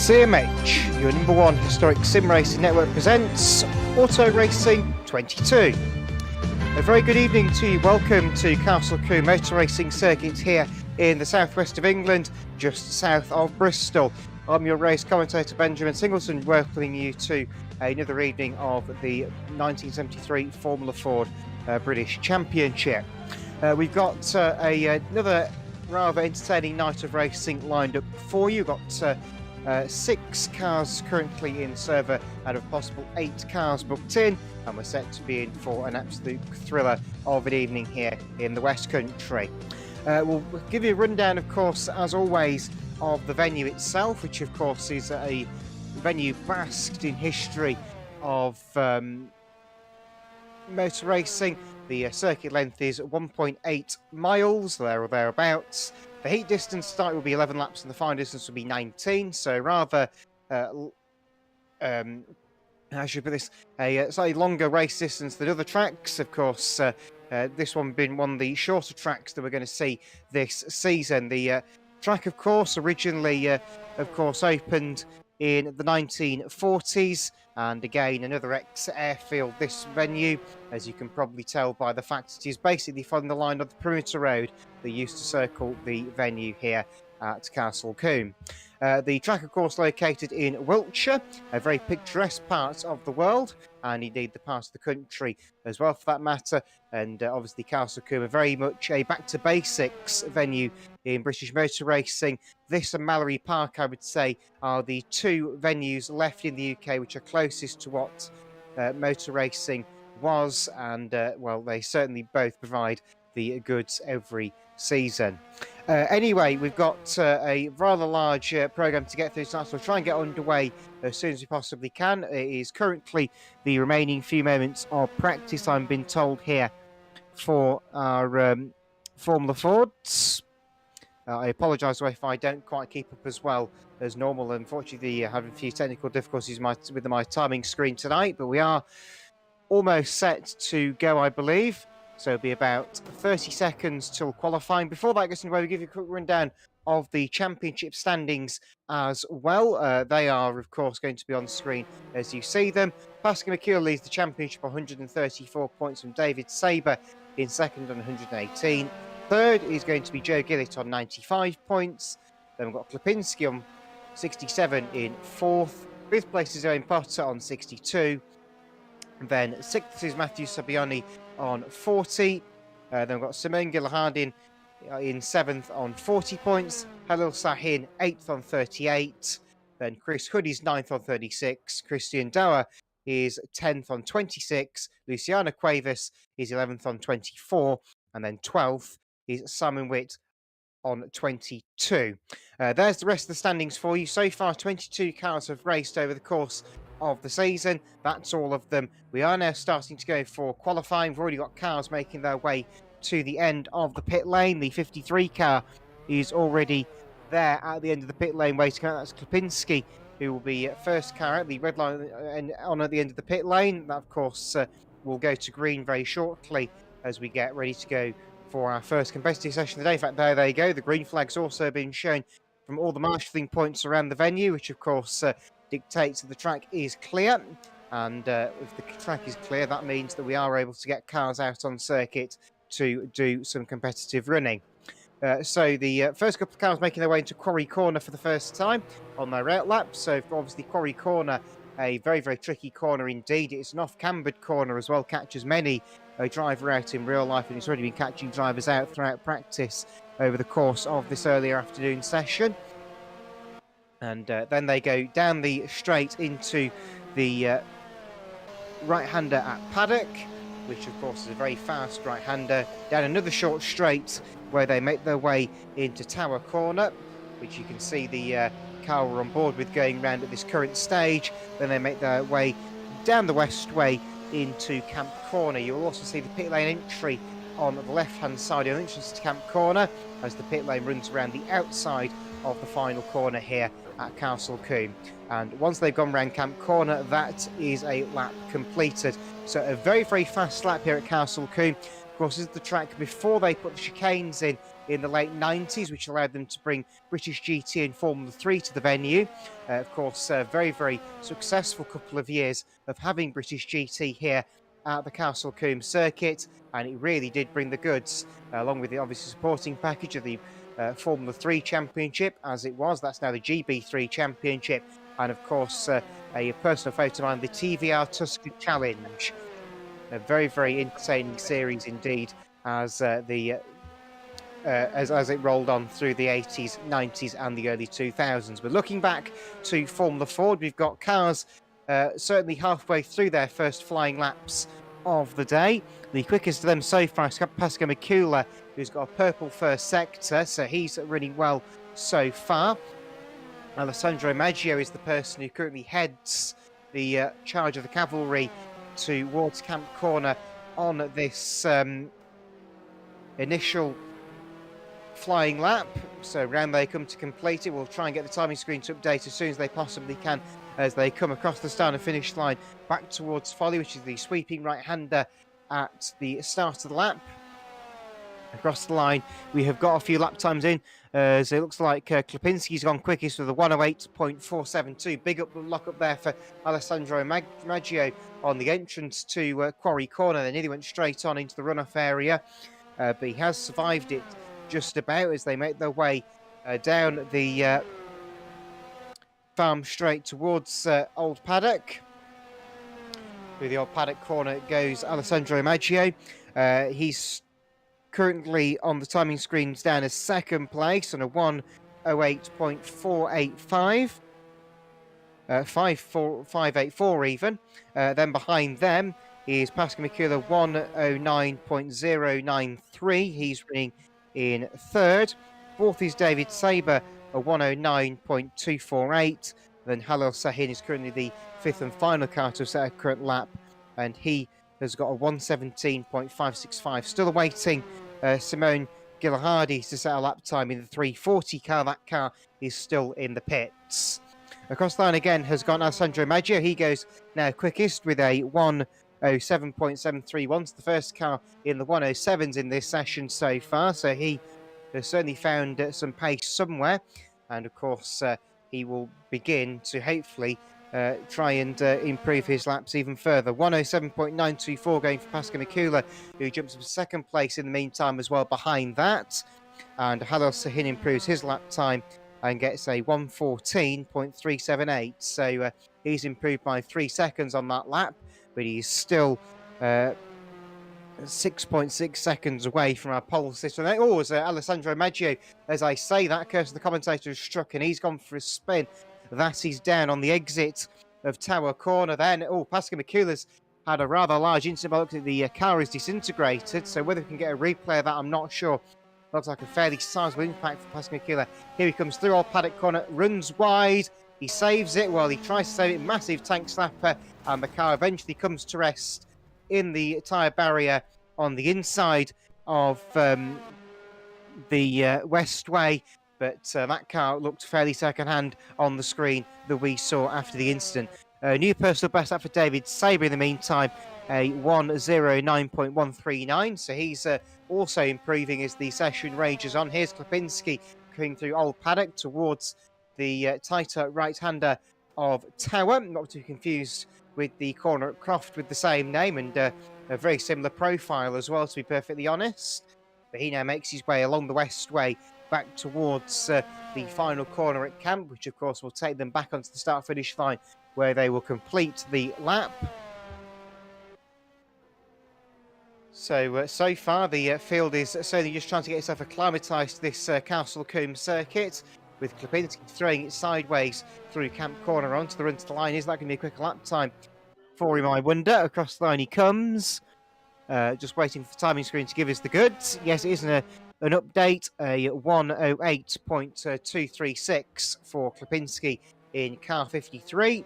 CMH, your number one historic sim racing network, presents Auto Racing 22. A very good evening to you. Welcome to Castle Combe Motor Racing Circuit here in the southwest of England, just south of Bristol. I'm your race commentator Ben Singleton, welcoming you to another evening of the 1973 Formula Ford British Championship. We've got another rather entertaining night of racing lined up for you. We've got 6 cars currently in server out of possible 8 cars booked in, and we're set to be in for an absolute thriller of an evening here in the West Country. We'll give you a rundown, of course, as always, of the venue itself, which of course is a venue basked in history of motor racing. The circuit length is 1.8 miles, there or thereabouts. The heat distance start will be 11 laps and the final distance will be 19, so rather, how should I put this, a slightly longer race distance than other tracks. Of course, this one being one of the shorter tracks that we're going to see this season. The track, of course, originally, opened in the 1940s, and again, another ex-airfield, this venue, as you can probably tell by the fact it is basically following the line of the perimeter road that used to circle the venue here at Castle Combe. The track, of course, located in Wiltshire, a very picturesque part of the world, and indeed the part of the country as well, for that matter. And obviously Castle Combe are very much a back-to-basics venue in British motor racing. This and Mallory Park, I would say, are the 2 venues left in the UK which are closest to what motor racing was, and well, they certainly both provide the goods every season. Anyway, we've got a rather large programme to get through tonight, so we'll try and get underway as soon as we possibly can. It is currently the remaining few moments of practice, I've been told, here for our Formula Fords. I apologise if I don't quite keep up as well as normal. Unfortunately, having a few technical difficulties with my timing screen tonight, but we are almost set to go, I believe. So it'll be about 30 seconds till qualifying. Before that gets underway, we'll give you a quick rundown of the championship standings as well. They are, of course, going to be on screen as you see them. Pascal McKeel leads the championship 134 points from David Sabre in second on 118. Third is going to be Joe Gillett on 95 points. Then we've got Klipinski on 67 in fourth. Fifth place is Owen Potter on 62. Then sixth is Matthew Sabioni on 40. Then we've got Simone Gillahardin in 7th on 40 points. Halil Sahin 8th on 38. Then Chris Hood is 9th on 36. Christian Dower is 10th on 26. Luciano Cuevas is 11th on 24. And then 12th is Simon Witt on 22. There's the rest of the standings for you. So far, 22 cars have raced over the course of the season. That's all of them. We are now starting to go for qualifying. We've already got cars making their way to the end of the pit lane. The 53 car is already there at the end of the pit lane waiting out. That's Klipinski, who will be first car at the red line and on at the end of the pit lane. That, of course, will go to green very shortly as we get ready to go for our first competitive session of the day. In fact, there they go. The green flag's also been shown from all the marshalling points around the venue, which, of course, dictates that the track is clear. And if the track is clear, that means that we are able to get cars out on circuit to do some competitive running. So the first couple of cars making their way into Quarry Corner for the first time on their out lap. So obviously Quarry Corner, a very, very tricky corner indeed. It's an off-cambered corner as well, catches many a driver out in real life, and it's already been catching drivers out throughout practice over the course of this earlier afternoon session. And then they go down the straight into the right-hander at Paddock, which of course is a very fast right-hander, down another short straight where they make their way into Tower Corner, which you can see the car we're on board with going round at this current stage. Then they make their way down the Westway into Camp Corner. You'll also see the pit lane entry on the left-hand side of the entrance to Camp Corner as the pit lane runs around the outside of the final corner here at Castle Combe. And once they've gone round Camp Corner, that is a lap completed. So a very, very fast lap here at Castle Combe. Of course, this is the track before they put the chicanes in the late 90s, which allowed them to bring British GT and Formula 3 to the venue. Of course, a very, very successful couple of years of having British GT here at the Castle Combe circuit, and it really did bring the goods, along with the obviously supporting package of the Formula 3 Championship, as it was. That's now the GB3 Championship, and of course, a personal favourite of mine, the TVR Tuscan Challenge. A very, very entertaining series indeed, as as it rolled on through the 80s, 90s, and the early 2000s. But looking back to Formula Ford, we've got cars certainly halfway through their first flying laps of the day. The quickest of them so far is Pascal Mikula, who's got a purple first sector, so he's running well so far. Alessandro Maggio is the person who currently heads the charge of the cavalry towards Camp Corner on this initial flying lap. So round they come to complete it. We'll try and get the timing screen to update as soon as they possibly can as they come across the start and finish line back towards Folly, which is the sweeping right-hander at the start of the lap. Across the line, we have got a few lap times in, as it looks like Klipinski's gone quickest with a 1:08.472. Big lock up there for Alessandro Maggio on the entrance to Quarry Corner. They nearly went straight on into the runoff area, but he has survived it just about as they make their way down the farm straight towards Old Paddock. Through the Old Paddock corner goes Alessandro Maggio. He's currently on the timing screens down as second place on a 1:08.485. 584 even. Then behind them is Pascal Mikula, 1:09.093. He's running in third. Fourth is David Saber, a 1:09.248. Then Halil Sahin is currently the fifth and final car to set a current lap, and he has got a 1:17.565. Still awaiting Simone Gilhardi to set a lap time in the 3:40 car. That car is still in the pits. Across the line again has gone Alessandro Maggio. He goes now quickest with a 1:07.731. It's the first car in the 1:07s in this session so far, so he has certainly found some pace somewhere. And of course, he will begin to hopefully try and improve his laps even further. 1:07.924 going for Pascal Mikula, who jumps up to second place in the meantime as well behind that. And Halil Sahin improves his lap time and gets a 1:14.378. So he's improved by 3 seconds on that lap, but he's still 6.6 seconds away from our pole sitter. Oh, it's Alessandro Maggio. As I say that, curse of the commentator has struck and he's gone for a spin. That is down on the exit of Tower Corner then. Oh, Pascal Mikula's had a rather large incident. But look, the car is disintegrated, so whether we can get a replay of that, I'm not sure. Looks like a fairly sizable impact for Pascal Mikula. Here he comes through Old Paddock Corner, runs wide. He saves it. Well, he tries to save it. Massive tank slapper, and the car eventually comes to rest in the tyre barrier on the inside of the Westway. But that car looked fairly second-hand on the screen that we saw after the incident. New personal best up for David Saber in the meantime, a 1:09.139. So he's also improving as the session rages on. Here's Klipinski coming through Old Paddock towards the tighter right-hander of Tower. Not to be confused with the corner at Croft with the same name and a very similar profile as well, to be perfectly honest. But he now makes his way along the Westway back towards the final corner at Camp, which of course will take them back onto the start-finish line where they will complete the lap. So far the field is certainly just trying to get itself acclimatised to this Castle Combe circuit, with Klipinski throwing it sideways through Camp Corner onto the run to the line. Is that going to be a quicker lap time for him, I wonder? Across the line he comes. Just waiting for the timing screen to give us the goods. Yes, it is an update, a 1:08.236 for Klipinski in car 53.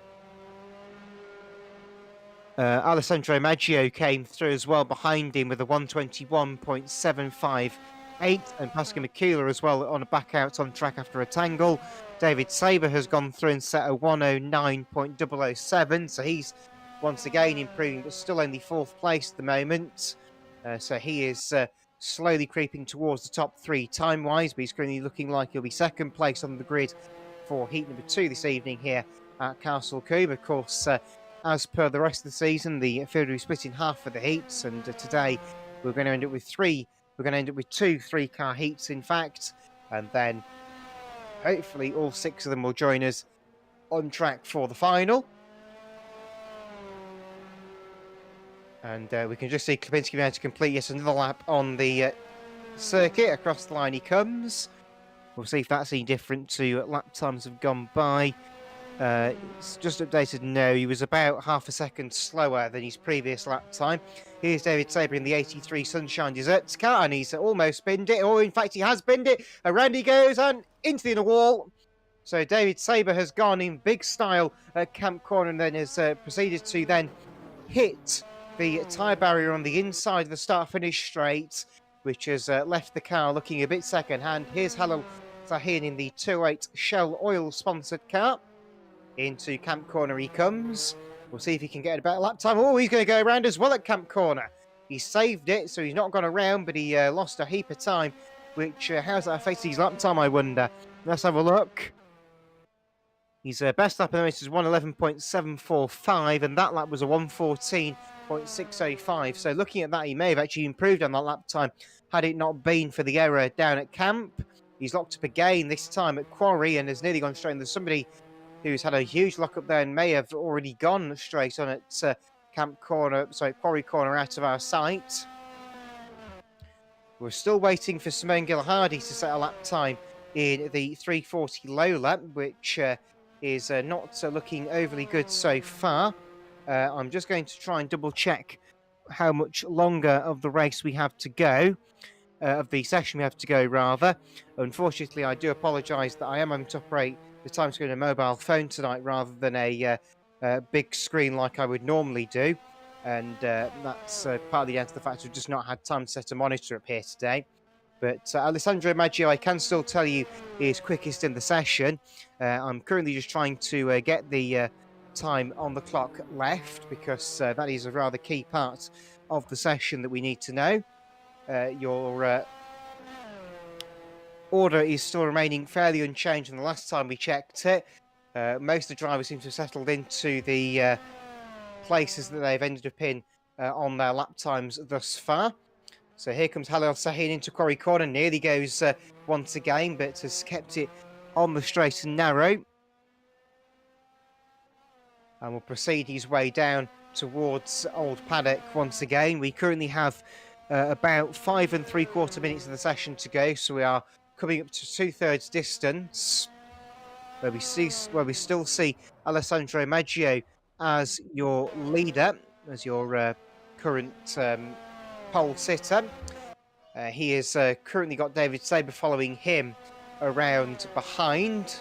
Alessandro Maggio came through as well behind him with a 1:21.758, and Pascal Mikula as well on a back out on track after a tangle. David Saber has gone through and set a 1:09.007, so he's once again improving, but still only fourth place at the moment. So he is slowly creeping towards the top 3 time-wise, but he's currently looking like he'll be second place on the grid for heat number 2 this evening here at Castle Combe. Of course, as per the rest of the season, the field will be split in half for the heats, and today we're going to end up with 3. We're going to end up with 2 3-car heats, in fact, and then hopefully all 6 of them will join us on track for the final. And we can just see Klipinski being able to complete yet another lap on the circuit. Across the line he comes. We'll see if that's any different to lap times have gone by. It's just updated. No, he was about half a second slower than his previous lap time. Here's David Saber in the 83 Sunshine Desserts car, and he's almost binned it. Or in fact, he has binned it. Around he goes and into the inner wall. So David Saber has gone in big style at Camp Corner and then has proceeded to then hit the tyre barrier on the inside of the start-finish straight, which has left the car looking a bit second-hand. Here's Halil Sahin in the 208 Shell Oil-sponsored car. Into Camp Corner he comes. We'll see if he can get a better lap time. Oh, he's going to go around as well at Camp Corner. He saved it, so he's not gone around, but he lost a heap of time, which, how's that affected his lap time, I wonder? Let's have a look. His best lap in the race is 1:11.745, and that lap was a 1:14.605. So looking at that, he may have actually improved on that lap time had it not been for the error down at Camp. He's locked up again, this time at Quarry, and has nearly gone straight. And there's somebody who's had a huge lock up there and may have already gone straight on at Camp Corner, sorry, Quarry Corner out of our sight. We're still waiting for Simone Gilhardy to set a lap time in the 3:40 low lap, which is not looking overly good so far. I'm just going to try and double check how much longer of the race we have to go, of the session we have to go rather. Unfortunately, I do apologise that I am having to operate the time screen on a mobile phone tonight rather than a big screen like I would normally do. And that's partly down to the fact we've just not had time to set a monitor up here today. But Alessandro Maggio, I can still tell you, is quickest in the session. I'm currently just trying to get the time on the clock left, because that is a rather key part of the session that we need to know. Your order is still remaining fairly unchanged from the last time we checked it. Most of the drivers seem to have settled into the places that they've ended up in on their lap times thus far. So here comes Halil Sahin into Quarry Corner, nearly goes once again, but has kept it on the straight and narrow. And will proceed his way down towards Old Paddock once again. We currently have about 5 3/4 minutes of the session to go, so we are coming up to 2/3 distance, where we still see Alessandro Maggio as your leader, as your current pole sitter. He has currently got David Saber following him around behind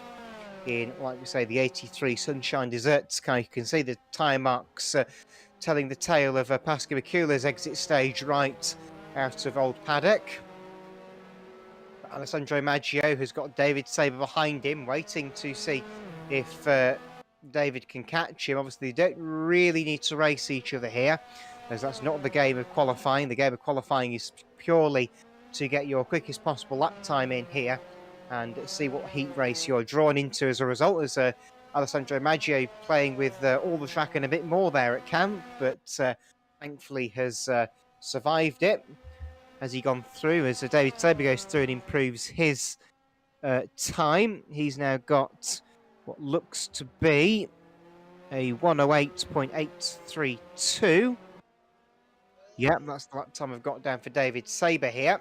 in, like we say, the 83 Sunshine Desserts car. You can see the tyre marks telling the tale of Pascal Bakula's exit stage right out of Old Paddock. But Alessandro Maggio has got David Saber behind him, waiting to see if David can catch him. Obviously, they don't really need to race each other here, as that's not the game of qualifying. The game of qualifying is purely to get your quickest possible lap time in here and see what heat race you're drawn into as a result. As Alessandro Maggio playing with all the track and a bit more there at Camp, but thankfully has survived it. Has he gone through? As David Saber goes through and improves his time, he's now got what looks to be a 1:08.832. Yep, that's the lap time I've got down for David Saber here.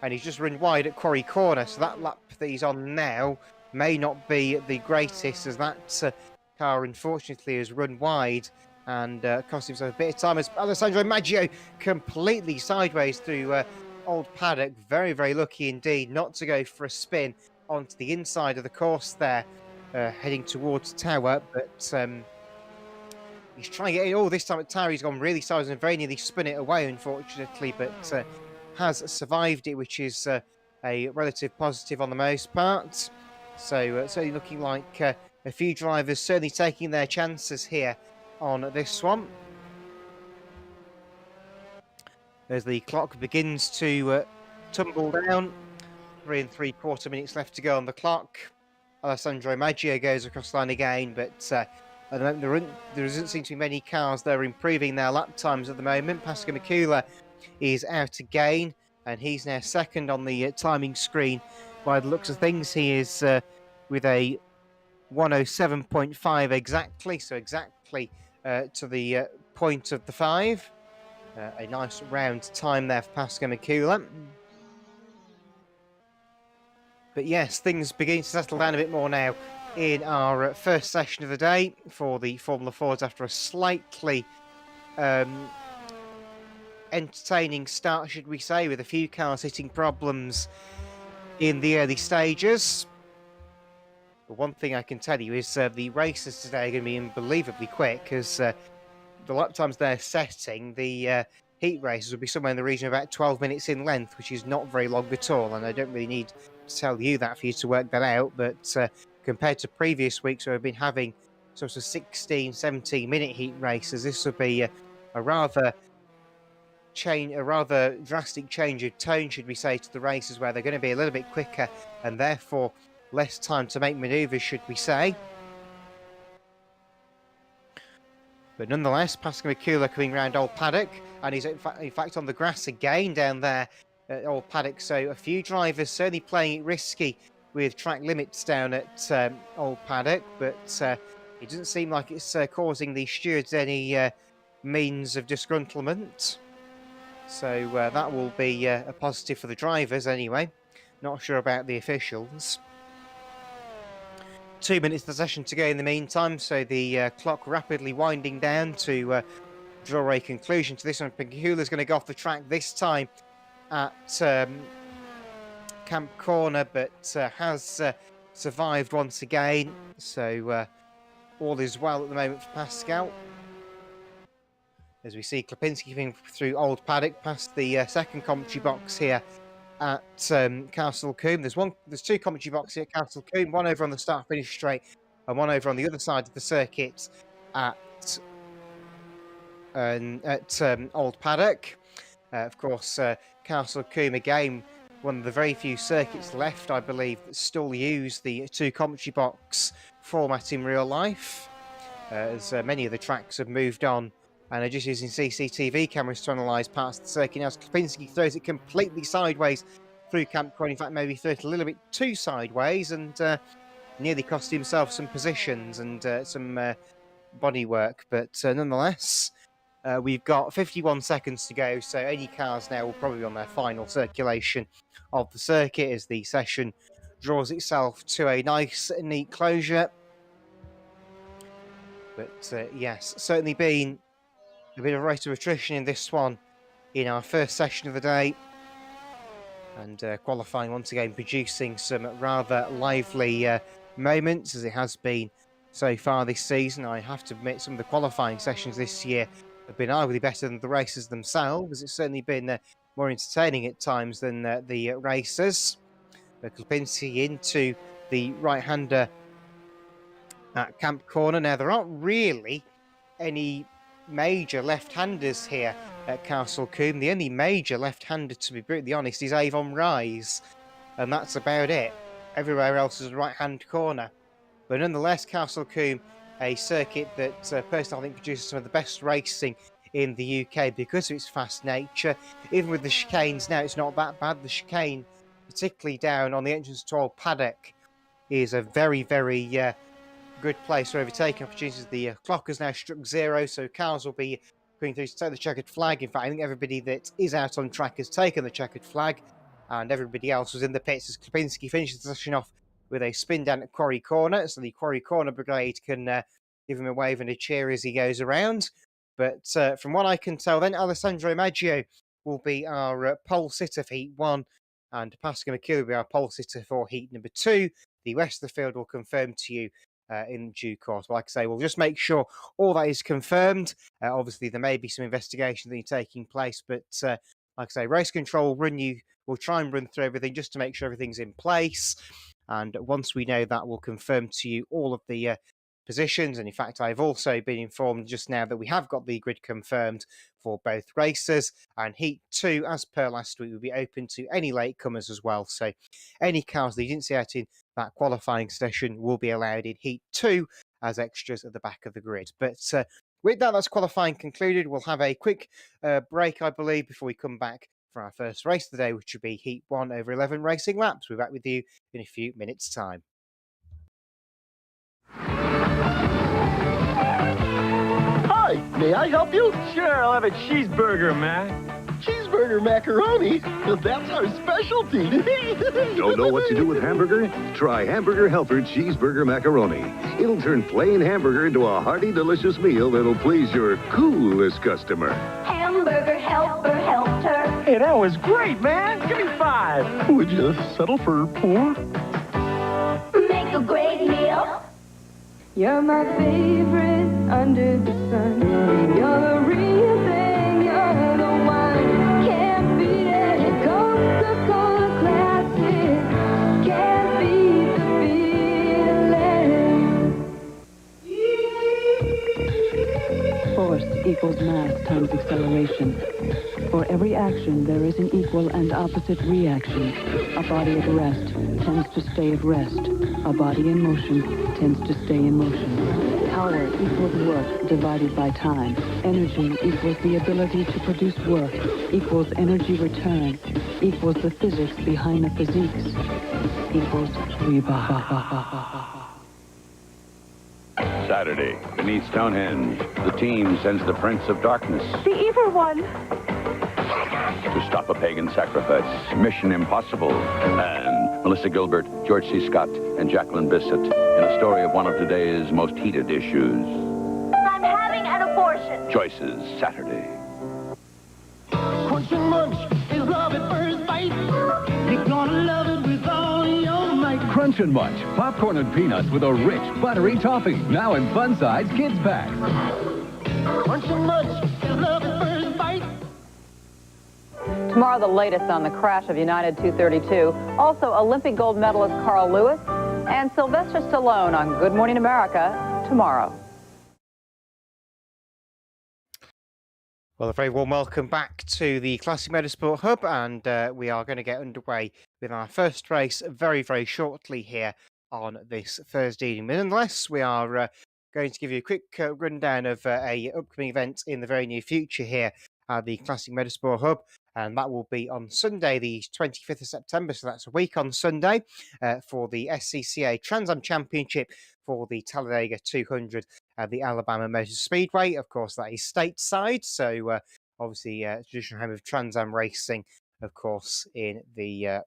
And he's just run wide at Quarry Corner, so that lap that he's on now may not be the greatest, as that car unfortunately has run wide and cost himself a bit of time, as Alessandro Maggio completely sideways through Old Paddock. Very, very lucky indeed not to go for a spin onto the inside of the course there, heading towards Tower, but he's trying to get in. Oh, this time at Tower he's gone really sideways and very nearly spun it away, unfortunately, but has survived it, which is a relative positive on the most part. So certainly looking like a few drivers certainly taking their chances here on this one. as the clock begins to tumble down. 3 3/4 minutes left to go on the clock. Alessandro Maggio goes across the line again, but at the moment there doesn't seem to be many cars that are improving their lap times at the moment. Pascal Mikula is out again, and he's now second on the timing screen. By the looks of things, he is with a 107.5 exactly, so exactly to the point of the 5. A nice round time there for Pascal Mikula. But yes, things begin to settle down a bit more now in our first session of the day for the Formula Fords after a slightly entertaining start, should we say, with a few cars hitting problems in the early stages. But one thing I can tell you is the races today are going to be unbelievably quick, because the lap times they're setting, the heat races will be somewhere in the region of about 12 minutes in length, which is not very long at all. And I don't really need to tell you that for you to work that out. But compared to previous weeks where we've been having sort of 16, 17-minute heat races, this will be a rather drastic change of tone, should we say, to the races, where they're going to be a little bit quicker and therefore less time to make manoeuvres, should we say. But nonetheless, Pascal Mikula coming round Old Paddock, and he's in fact on the grass again down there at Old Paddock. So a few drivers certainly playing it risky with track limits down at Old Paddock, but it doesn't seem like it's causing the stewards any means of disgruntlement. So that will be a positive for the drivers anyway. Not sure about the officials. 2 minutes of the session to go in the meantime, so the clock rapidly winding down to draw a conclusion to this one. Mikula's going to go off the track this time at Camp Corner, but has survived once again, so all is well at the moment for Pascal. As we see Klapinski coming through Old Paddock past the second commentary box here at Castle Combe. There's two commentary boxes at Castle Combe, one over on the start finish straight and one over on the other side of the circuit at Old Paddock. Of course, Castle Combe again, one of the very few circuits left, I believe, that still use the two commentary box format in real life, as many of the tracks have moved on and are just using CCTV cameras to analyse parts of the circuit. Now, Klapinski throws it completely sideways through Camp Corner. In fact, maybe threw it a little bit too sideways and nearly cost himself some positions and some body work. But nonetheless, we've got 51 seconds to go, so any cars now will probably be on their final circulation of the circuit as the session draws itself to a nice, neat closure. But yes, certainly been a bit of a rate of attrition in this one in our first session of the day. And qualifying once again producing some rather lively moments, as it has been so far this season. I have to admit, some of the qualifying sessions this year have been arguably better than the races themselves. It's certainly been more entertaining at times than the races. Klapinski into the right-hander at Camp Corner. Now, there aren't really any major left-handers here at Castle Combe. The only major left-hander, to be brutally honest, is Avon Rise, and that's about it. Everywhere else is a right-hand corner. But nonetheless, Castle Combe, a circuit that personally I think produces some of the best racing in the UK because of its fast nature. Even with the chicanes now, it's not that bad. The chicane, particularly down on the entrance to Old Paddock, is a very, very good place for overtaking opportunities. The clock has now struck 0, so cars will be going through to take the checkered flag. In fact, I think everybody that is out on track has taken the checkered flag, and everybody else was in the pits as Klapinski finishes the session off with a spin down at Quarry Corner, so the Quarry Corner Brigade can give him a wave and a cheer as he goes around. But from what I can tell then, Alessandro Maggio will be our pole sitter for Heat 1, and Pascal Mikula will be our pole sitter for Heat number 2. The rest of the field will confirm to you in due course. But like I say, we'll just make sure all that is confirmed. Obviously, there may be some investigation that is taking place, but like I say, race control will try and run through everything just to make sure everything's in place. And once we know that, we'll confirm to you all of the positions. And in fact, I've also been informed just now that we have got the grid confirmed for both races, and Heat 2, as per last week, will be open to any latecomers as well. So any cars that you didn't see out in that qualifying session will be allowed in Heat 2 as extras at the back of the grid. But with that, that's qualifying concluded. We'll have a quick break, I believe, before we come back for our first race of the day, which will be Heat 1 over 11 racing laps. We'll be back with you in a few minutes' time. Hi, may I help you? Sure, I'll have a cheeseburger, Mac. Cheeseburger macaroni? That's our specialty. Don't know what to do with hamburger? Try Hamburger Helper Cheeseburger Macaroni. It'll turn plain hamburger into a hearty, delicious meal that'll please your coolest customer. Hamburger Helper helped her. Hey, that was great, man. Give me 5. Would you settle for 4? Make a great meal. You're my favorite under the sun. You're the real thing, you're the one. Can't beat it. Coca-Cola Classic. Can't beat the feeling. Force equals mass times acceleration. For every action, there is an equal and opposite reaction. A body at rest tends to stay at rest. A body in motion tends to stay in motion. Power equals work divided by time. Energy equals the ability to produce work, equals energy return, equals the physics behind the physiques, equals Saturday, beneath Stonehenge, the team sends the Prince of Darkness The evil one. to stop a pagan sacrifice. Mission Impossible. And Melissa Gilbert, George C. Scott, and Jacqueline Bissett in a story of one of today's most heated issues. I'm having an abortion. Choices, Saturday. Crunch and Munch is love at first bite. You're gonna love it with all your might. Crunch and Munch, popcorn and peanuts with a rich, buttery topping. Now in fun-size kids packs. Crunch and Munch is love at first bite. Tomorrow, the latest on the crash of United 232. Also, Olympic gold medalist Carl Lewis and Sylvester Stallone on Good Morning America tomorrow. Well, a very warm welcome back to the Classic Motorsport Hub, and we are going to get underway with our first race very, very shortly here on this Thursday evening. But nonetheless, we are going to give you a quick rundown of a upcoming event in the very near future here at the Classic Motorsport Hub, and that will be on Sunday, the 25th of September, so that's a week on Sunday, for the SCCA Trans Am Championship for the Talladega 200 at the Alabama Motor Speedway. Of course, that is stateside, so obviously traditional home of Trans Am racing, of course, in the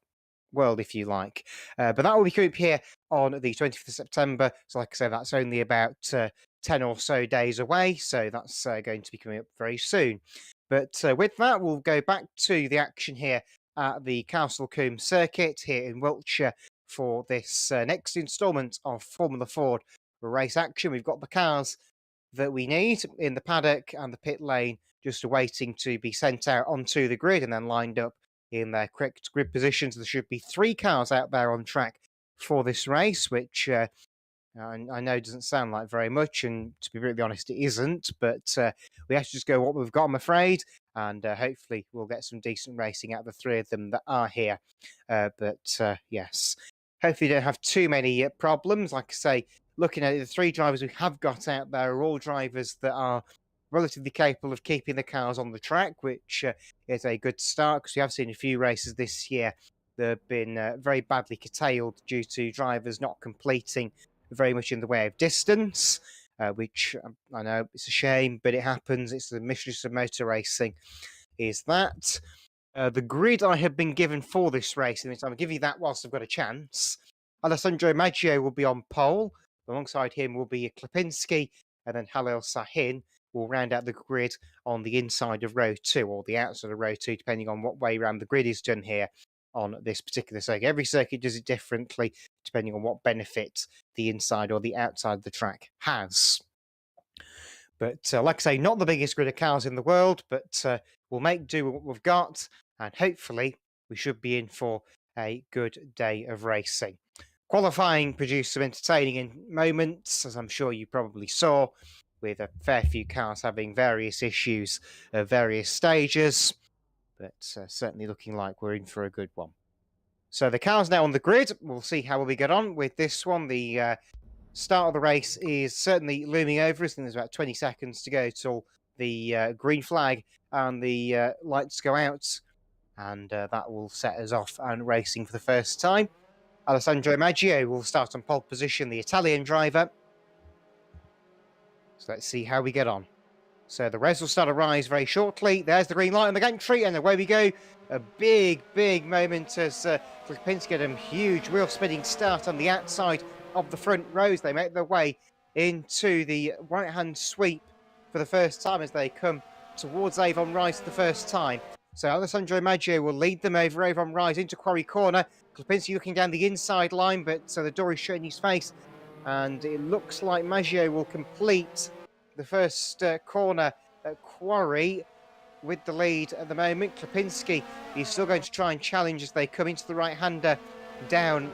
world, if you like. But that will be coming up here on the 25th of September. So like I say, that's only about 10 or so days away, so that's going to be coming up very soon. But with that, we'll go back to the action here at the Castle Combe circuit here in Wiltshire for this next instalment of Formula Ford race action. We've got the cars that we need in the paddock and the pit lane just awaiting to be sent out onto the grid and then lined up in their correct grid positions. There should be 3 cars out there on track for this race, which I know doesn't sound like very much, and to be really honest, it isn't, but we have to just go what we've got, I'm afraid, and hopefully we'll get some decent racing out of the 3 of them that are here. Yes, hopefully don't have too many problems. Like I say, looking at it, the 3 drivers we have got out there are all drivers that are relatively capable of keeping the cars on the track, which is a good start, because we have seen a few races this year that have been very badly curtailed due to drivers not completing very much in the way of distance, which I know it's a shame, but it happens. It's the mistress of motor racing, is that. The grid I have been given for this race, and I'll give you that whilst I've got a chance. Alessandro Maggio will be on pole. Alongside him will be Klipinski, and then Halil Sahin will round out the grid on the inside of row 2, or the outside of row 2, depending on what way around the grid is done here on this particular circuit. Every circuit does it differently, depending on what benefit the inside or the outside of the track has. But like I say, not the biggest grid of cars in the world, but we'll make do with what we've got, and hopefully we should be in for a good day of racing. Qualifying produced some entertaining moments, as I'm sure you probably saw, with a fair few cars having various issues at various stages, but certainly looking like we're in for a good one. So the car's now on the grid. We'll see how we get on with this one. The start of the race is certainly looming over us. I think there's about 20 seconds to go till the green flag and the lights go out, and that will set us off and racing for the first time. Alessandro Maggio will start on pole position, the Italian driver. So let's see how we get on. So the res will start to rise very shortly. There's the green light on the gantry, and away we go. A big, big moment as Lipinski had a huge wheel spinning start on the outside of the front rows. They make their way into the right-hand sweep for the first time as they come towards Avon Rise for the first time. So Alessandro Maggio will lead them over Avon Rise into Quarry Corner. Lipinski looking down the inside line, but the door is shut in his face, and it looks like Maggio will complete the first corner at Quarry with the lead at the moment. Lipinski is still going to try and challenge as they come into the right-hander down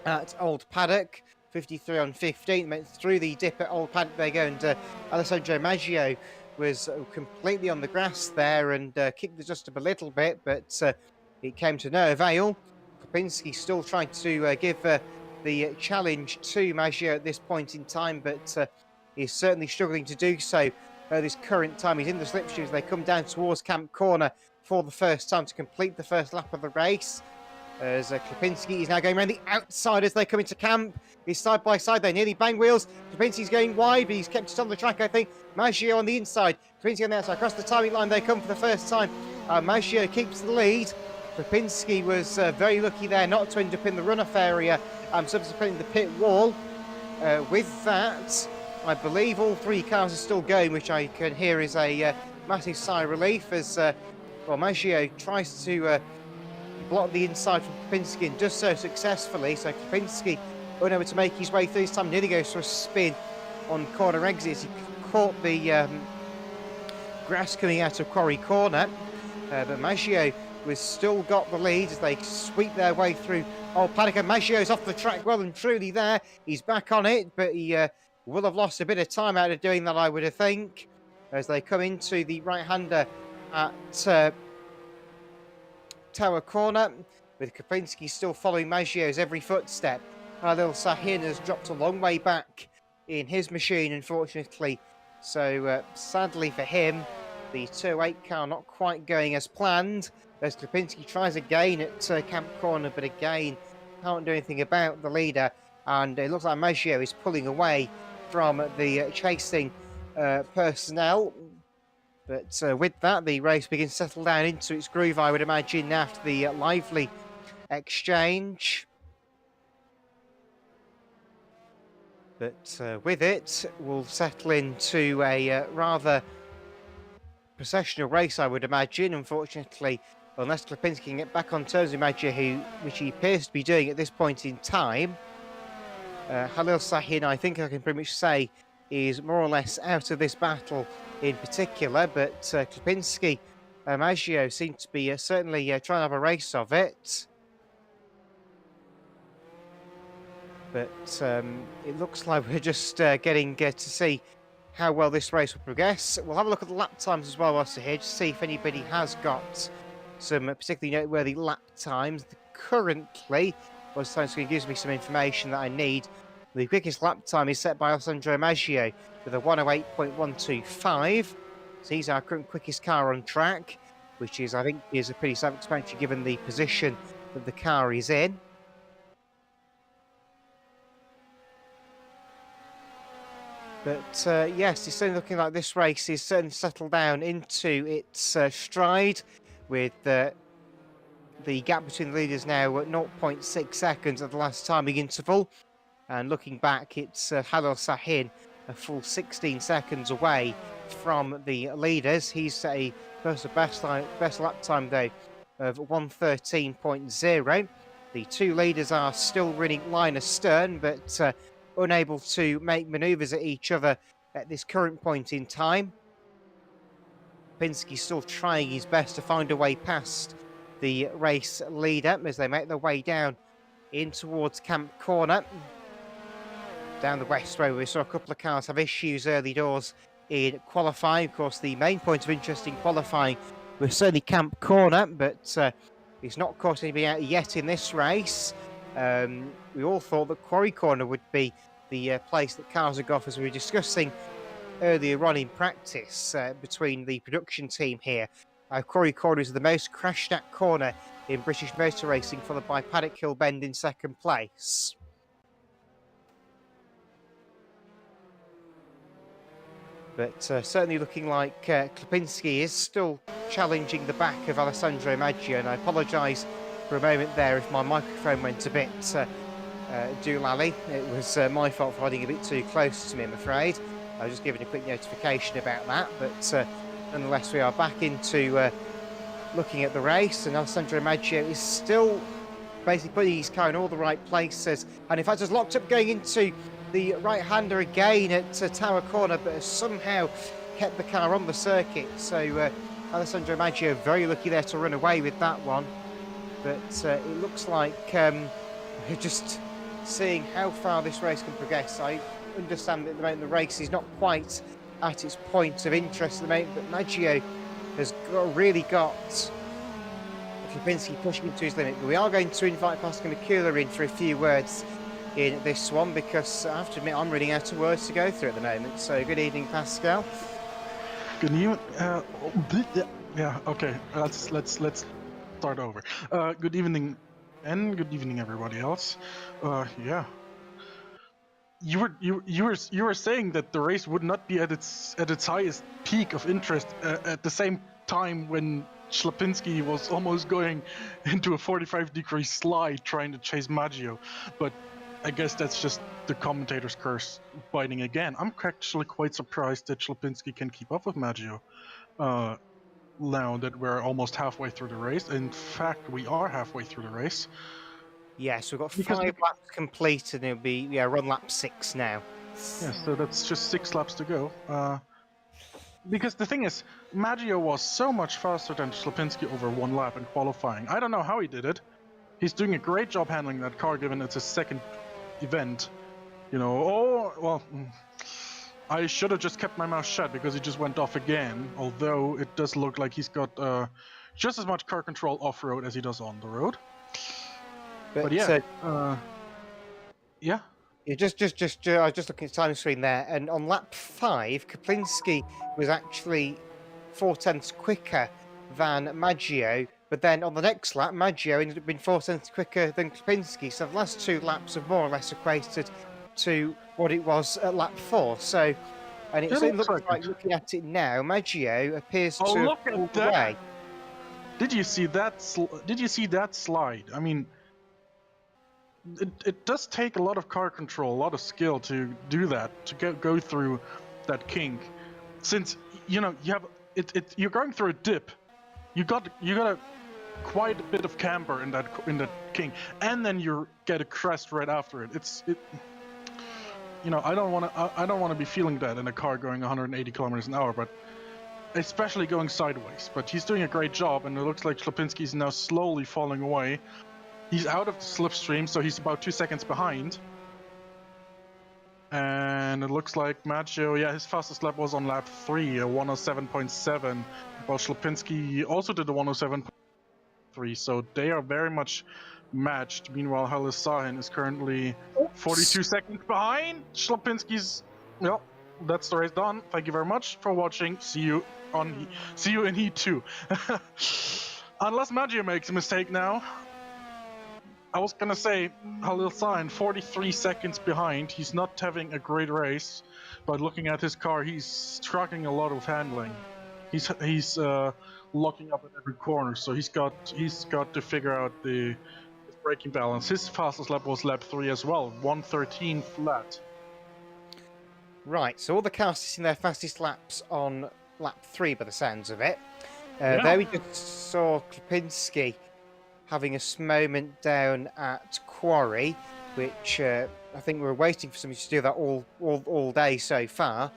at Old Paddock. 53 on 15, through the dip at Old Paddock they go, and Alessandro Maggio was completely on the grass there and kicked the dust up a little bit, but it came to no avail. Lipinski still trying to give the challenge to Maggio at this point in time, but he's certainly struggling to do so at this current time. He's in the slipstream as they come down towards Camp Corner for the first time to complete the first lap of the race. As Lipinski is now going around the outside as they come into camp. He's side by side, they nearly bang wheels. Lipinski's going wide, but he's kept it on the track, I think. Maggio on the inside, Lipinski on the outside. Across the timing line they come for the first time. Maggio keeps the lead. Lipinski was very lucky there not to end up in the runoff area, subsequently the pit wall. With that, I believe all three cars are still going, which I can hear is a massive sigh of relief as Maggio tries to block the inside from Lipinski and does so successfully. So Lipinski unable to make his way through this time, nearly goes for a spin on corner exits. He caught the grass coming out of Quarry Corner, but Maggio was still got the lead as they sweep their way through Old Paddock. And Maggio's off the track well and truly there. He's back on it, but he will have lost a bit of time out of doing that, I would think, as they come into the right-hander at Tower Corner, with Lipinski still following Maggio's every footstep. Khalil Sahin has dropped a long way back in his machine, unfortunately. So sadly for him, the 208 car not quite going as planned. As Lipinski tries again at Camp Corner, but again can't do anything about the leader. And it looks like Maggio is pulling away from the chasing personnel. But with that, the race begins to settle down into its groove, I would imagine, after the lively exchange. But with it, we'll settle into a rather processional race, I would imagine. Unfortunately, unless Lipinski can get back on terms with Maggio, which he appears to be doing at this point in time. Khalil Sahin, I think I can pretty much say, is more or less out of this battle in particular, but Lipinski and Maggio seem to be certainly trying to have a race of it. But it looks like we're just getting to see how well this race will progress. We'll have a look at the lap times as well whilst we're here, just to see if anybody has got some particularly noteworthy lap times. Currently, well, it gives me some information that I need. The quickest lap time is set by Alessandro Maggio with a 1:08.125. So he's our current quickest car on track, which is, I think, is a pretty self-explanatory given the position that the car is in. But yes, it's certainly looking like this race is certainly settled down into its stride, with the gap between the leaders now at 0.6 seconds at the last timing interval. And looking back, it's Khalil Sahin a full 16 seconds away from the leaders. He's a personal best lap time, though, of 1:13.0. The two leaders are still running line astern, but unable to make manoeuvres at each other at this current point in time. Lipinski still trying his best to find a way past the race leader as they make their way down in towards Camp Corner. Down the west road, we saw a couple of cars have issues early doors in qualifying. Of course, the main point of interest in qualifying was certainly Camp Corner, but he's not caught anybody out yet in this race. We all thought that Quarry Corner would be the place that cars would go off, as we were discussing earlier on in practice between the production team here. Quarry Corner is the most crashed at corner in British motor racing, followed by Paddock Hill Bend in second place. But certainly looking like Klipinski is still challenging the back of Alessandro Maggio, and I apologise for a moment there if my microphone went a bit doolally. It was my fault for hiding a bit too close to me, I'm afraid. I was just giving a quick notification about that, but nonetheless we are back into looking at the race, and Alessandro Maggio is still basically putting his car in all the right places, and in fact has locked up going into the right-hander again at Tower Corner, but has somehow kept the car on the circuit. So Alessandro Maggio very lucky there to run away with that one. But it looks like we're just seeing how far this race can progress. I understand that at the moment the race is not quite at its point of interest at the moment, but Maggio has really got Klipinski pushing him to his limit. But we are going to invite Pascal McCullough in for a few words in this one, because I have to admit I'm running out of words to go through at the moment. So good evening, Pascal. Good evening. Yeah. Okay. Let's start over. Good evening, and good evening, everybody else. Yeah. You were saying that the race would not be at its highest peak of interest at the same time when Klipinski was almost going into a 45-degree slide trying to chase Maggio, but I guess that's just the commentator's curse biting again. I'm actually quite surprised that Klipinski can keep up with Maggio now that we're almost halfway through the race. In fact, we are halfway through the race. Yes, we've got 5 laps complete, and it'll be we're on lap 6 now. Yeah, so that's just 6 laps to go. Because the thing is, Maggio was so much faster than Klipinski over 1 lap in qualifying. I don't know how he did it. He's doing a great job handling that car, given it's his second event. You know, I should have just kept my mouth shut because he just went off again, although it does look like he's got just as much car control off-road as he does on the road. But yeah, yeah. I was just looking at the time screen there, and on lap 5, Klipinski was actually 4 tenths quicker than Maggio, but then on the next lap, Maggio ended up being 4 tenths quicker than Klipinski. So the last 2 laps have more or less equated to what it was at lap 4. So, and it looks like looking at it now, Maggio appears to have pulled away. Did you see that? Did you see that slide? I mean, it does take a lot of car control, a lot of skill to do that, to go through that kink. Since you know you have you're going through a dip, you got quite a bit of camber in that kink, and then you get a crest right after it. You know, I don't want to be feeling that in a car going 180 kilometers an hour, but especially going sideways. But he's doing a great job, and it looks like Klipinski is now slowly falling away. He's out of the slipstream, so he's about 2 seconds behind. And it looks like Maggio, yeah, his fastest lap was on lap 3, a 107.7, while Klipinski also did a 107.3, so they are very much matched. Meanwhile, Halis Sahin is currently 42 seconds behind. Klipinski's, well, that's the race done. Thank you very much for watching. See you in Heat 2. Unless Maggio makes a mistake now. I was gonna say, Halil Sahin, 43 seconds behind. He's not having a great race, but looking at his car, he's struggling a lot of handling. He's locking up at every corner, so he's got to figure out his braking balance. His fastest lap was lap 3 as well, 113 flat. Right, so all the cars sitting their fastest laps on lap 3 by the sounds of it. There we just saw Klipinski having a moment down at Quarry, which I think we were waiting for somebody to do that all day so far.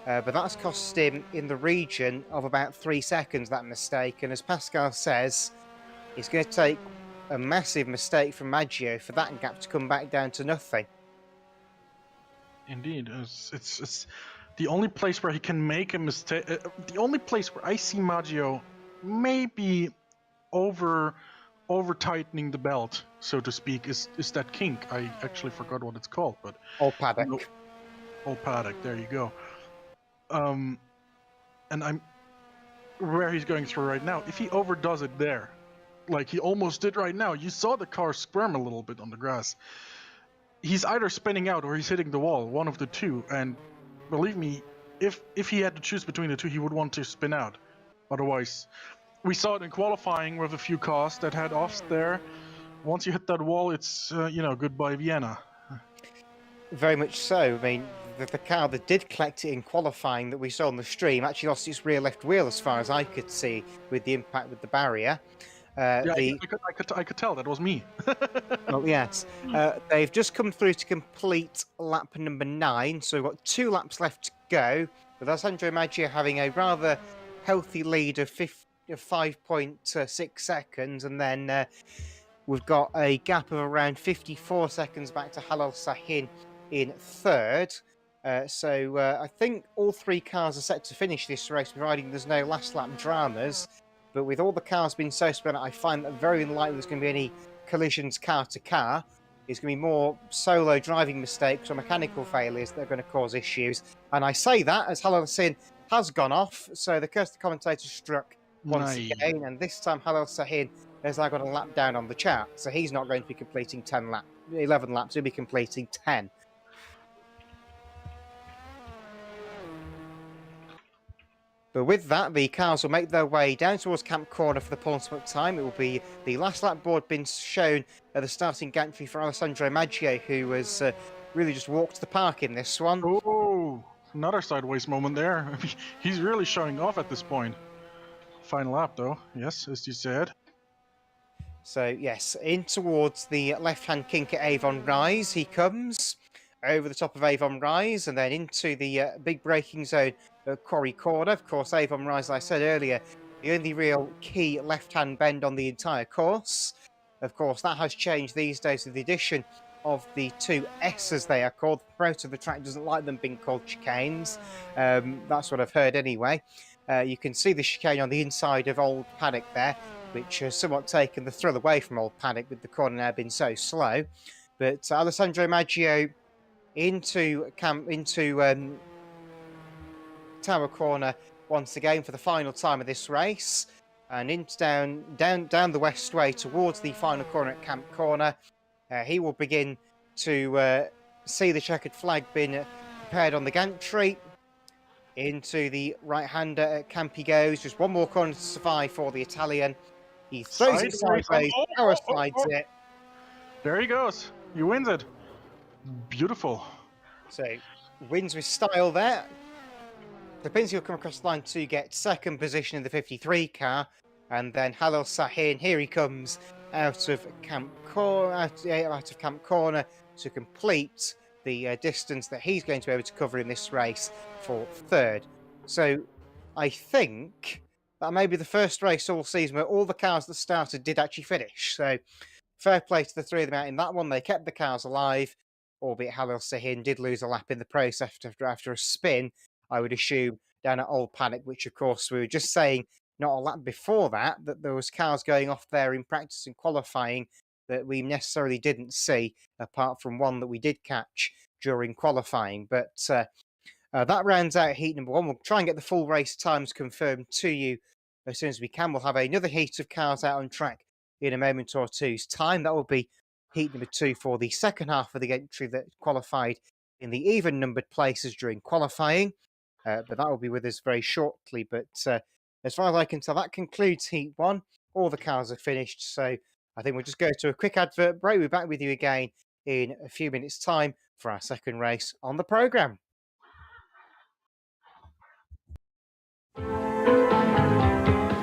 But that's cost him in the region of about 3 seconds, that mistake. And as Pascal says, it's going to take a massive mistake from Maggio for that gap to come back down to nothing. Indeed, it's the only place where he can make a mistake. The only place where I see Maggio maybe over tightening the belt, so to speak, is that kink. I actually forgot what it's called, but Old paddock. No, old paddock. There you go. And I'm where he's going through right now. If he overdoes it there, like he almost did right now, you saw the car squirm a little bit on the grass. He's either spinning out or he's hitting the wall, one of the two. And believe me, if he had to choose between the two, he would want to spin out. Otherwise, we saw it in qualifying with a few cars that had offs there. Once you hit that wall, it's goodbye Vienna. Very much so. I mean, the car that did collect it in qualifying that we saw on the stream actually lost its rear left wheel, as far as I could see, with the impact with the barrier. I could tell that was me. Well, yes. They've just come through to complete lap number 9, so we've got 2 laps left to go, with Alessandro Maggio having a rather healthy lead of 5.6 seconds, and then we've got a gap of around 54 seconds back to Halil Sahin in third. So I think all 3 cars are set to finish this race, providing there's no last lap dramas. But with all the cars being so spread out, I find that very unlikely there's going to be any collisions car to car. It's going to be more solo driving mistakes or mechanical failures that are going to cause issues. And I say that as Halil Sahin has gone off, so the curse the commentator struck once again, and this time Halil Sahin has now got a lap down on the chart, so he's not going to be completing 11 laps, he'll be completing 10. But with that, the cars will make their way down towards Camp Corner for the Portsmouth time. It will be the last lap board being shown at the starting gantry for Alessandro Maggio, who has really just walked the park in this one. Oh, another sideways moment there. He's really showing off at this point. Final lap, though. Yes, as you said. So, yes, in towards the left-hand kink at Avon Rise he comes, over the top of Avon Rise, and then into the big braking zone at Quarry Corner. Of course, Avon Rise, as I said earlier, the only real key left-hand bend on the entire course. Of course, that has changed these days with the addition of the 2 S, as they are called. The promoter of the track doesn't like them being called chicanes. That's what I've heard anyway. You can see the chicane on the inside of Old Paddock there, which has somewhat taken the thrill away from Old Paddock with the corner now being so slow. But Alessandro Maggio into Tower Corner once again for the final time of this race, and down the Westway towards the final corner at Camp Corner. He will begin to see the checkered flag being prepared on the gantry. Into the right-hander at Camp he goes. Just one more corner to survive for the Italian. He throws it sideways, power slides it. There he goes. He wins it. Beautiful. So, wins with style there. Lipinski will come across the line to get second position in the 53 car. And then Halil Sahin, here he comes out of Camp Corner to complete the distance that he's going to be able to cover in this race for third. So I think that may be the first race all season where all the cars that started did actually finish. So fair play to the 3 of them out in that one. They kept the cars alive, albeit Halil Sahin did lose a lap in the process after a spin, I would assume, down at Old Paddock, which of course we were just saying not a lap before that there was cars going off there in practice and qualifying that we necessarily didn't see, apart from one that we did catch during qualifying. But that rounds out heat number 1. We'll try and get the full race times confirmed to you as soon as we can. We'll have another heat of cars out on track in a moment or two's time. That will be heat number 2 for the second half of the entry that qualified in the even-numbered places during qualifying. But that will be with us very shortly. But as far as I can tell, that concludes heat 1. All the cars are finished, so I think we'll just go to a quick advert break. We'll be back with you again in a few minutes' time for our second race on the programme.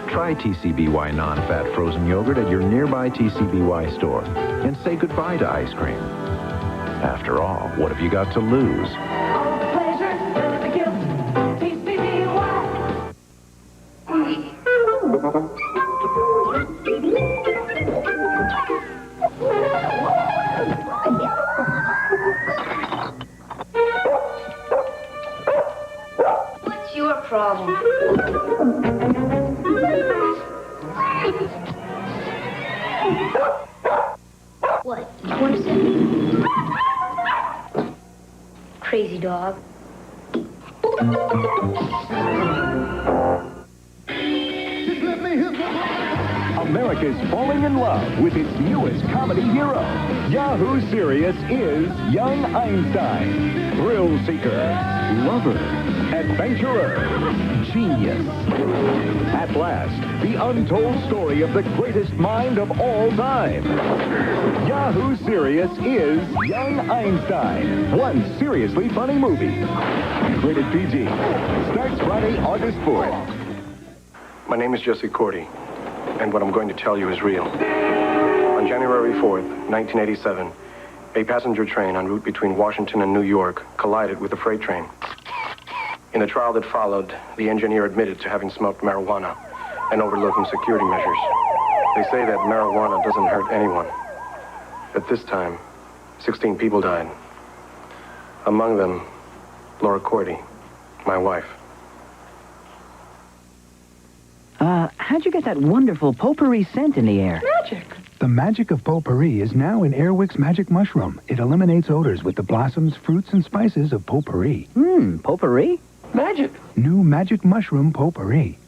Try TCBY non-fat frozen yogurt at your nearby TCBY store and say goodbye to ice cream. After all, what have you got to lose? All the pleasure, the guilt, TCBY. What? You want to sit? Crazy dog. America's falling in love with its newest comedy hero. Yahoo Serious is Young Einstein. Thrill seeker, lover, adventurer, genius. At last, the untold story of the greatest mind of all time. Yahoo Serious is Young Einstein. One seriously funny movie. Rated PG. Starts Friday, August 4th. My name is Jesse Cordy, and what I'm going to tell you is real. On January 4th, 1987, a passenger train en route between Washington and New York collided with a freight train. In the trial that followed, the engineer admitted to having smoked marijuana and overlooking security measures. They say that marijuana doesn't hurt anyone. At this time, 16 people died. Among them, Laura Cordy, my wife. How'd you get that wonderful potpourri scent in the air? Magic! The magic of potpourri is now in Airwick's Magic Mushroom. It eliminates odors with the blossoms, fruits, and spices of potpourri. Potpourri? Magic! New Magic Mushroom Potpourri.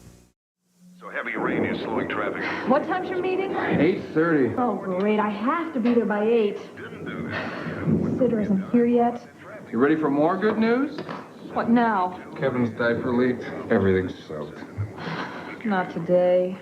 So heavy rain is slowing traffic. What time's your meeting? 8:30. Oh, great. I have to be there by 8. Sitter isn't here yet. You ready for more good news? What now? Kevin's diaper leaked. Everything's soaked. Not today.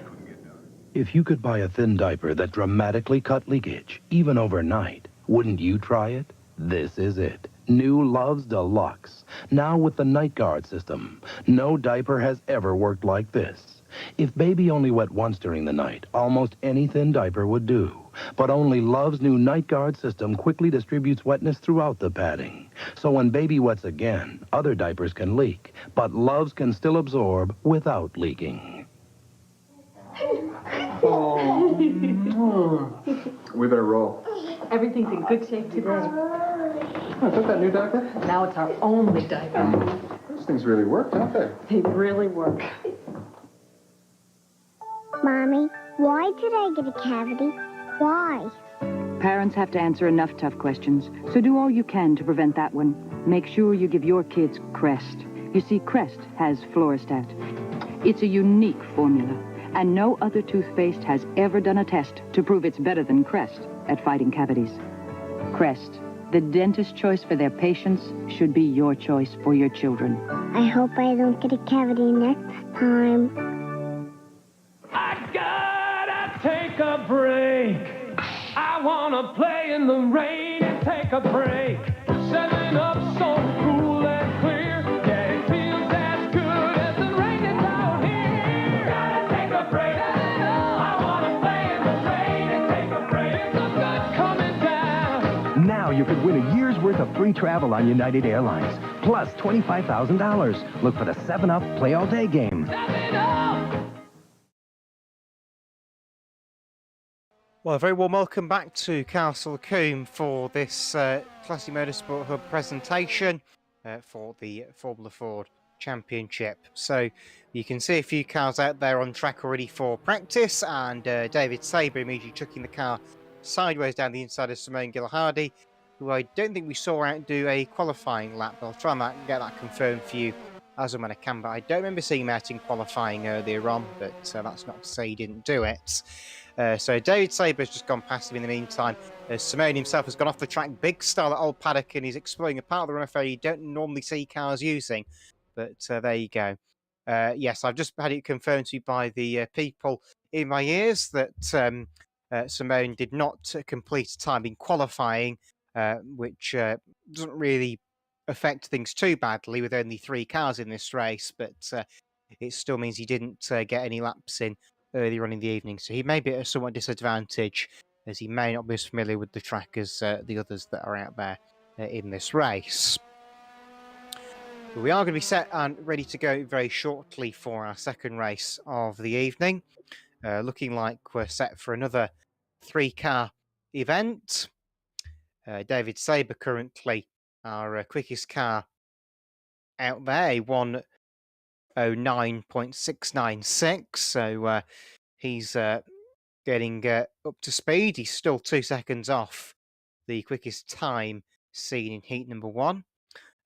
If you could buy a thin diaper that dramatically cut leakage, even overnight, wouldn't you try it? This is it. New Love's Deluxe. Now with the Night Guard system. No diaper has ever worked like this. If baby only wet once during the night, almost any thin diaper would do. But only Love's new Night Guard system quickly distributes wetness throughout the padding. So when baby wets again, other diapers can leak, but Love's can still absorb without leaking. We better roll. Everything's in good shape today. Oh, is that that new diaper? Now it's our only diaper. Those things really work, don't they? They really work. Mommy, why did I get a cavity? Why? Parents have to answer enough tough questions, so do all you can to prevent that one. Make sure you give your kids Crest. You see, Crest has Fluorostat. It's a unique formula, and no other toothpaste has ever done a test to prove it's better than Crest at fighting cavities. Crest, the dentist's choice for their patients, should be your choice for your children. I hope I don't get a cavity next time. Take a break. I wanna play in the rain and take a break. 7-Up, so cool and clear. Yeah, it feels as good as the rain that's out here. Gotta take a break. 7-Up. I wanna play in the rain and take a break. It's so good coming down. Now you could win a year's worth of free travel on United Airlines, plus $25,000. Look for the 7-Up Play All Day game. 7-Up. Well, a very warm welcome back to Castle Combe for this Classic Motorsport Hub presentation for the Formula Ford Championship. So you can see a few cars out there on track already for practice, and David Sabre immediately chucking the car sideways down the inside of Simone Gilhardy, who I don't think we saw out do a qualifying lap, but I'll try and get that confirmed for you as and when I can. But I don't remember seeing him out in qualifying earlier on, but that's not to say he didn't do it. So David Sabre has just gone past him in the meantime. Simone himself has gone off the track, big style at Old Paddock, and he's exploring a part of the run affair you don't normally see cars using. But there you go. Yes, I've just had it confirmed to me by the people in my ears that Simone did not complete a time in qualifying, which doesn't really affect things too badly with only 3 cars in this race, but it still means he didn't get any laps in earlier on in the evening, so he may be at a somewhat disadvantage as he may not be as familiar with the track as the others that are out there in this race. But we are going to be set and ready to go very shortly for our second race of the evening. Looking like we're set for another 3-car event. David Sabre currently our quickest car out there. He won 09.696. So he's getting up to speed. He's still 2 seconds off the quickest time seen in heat number 1.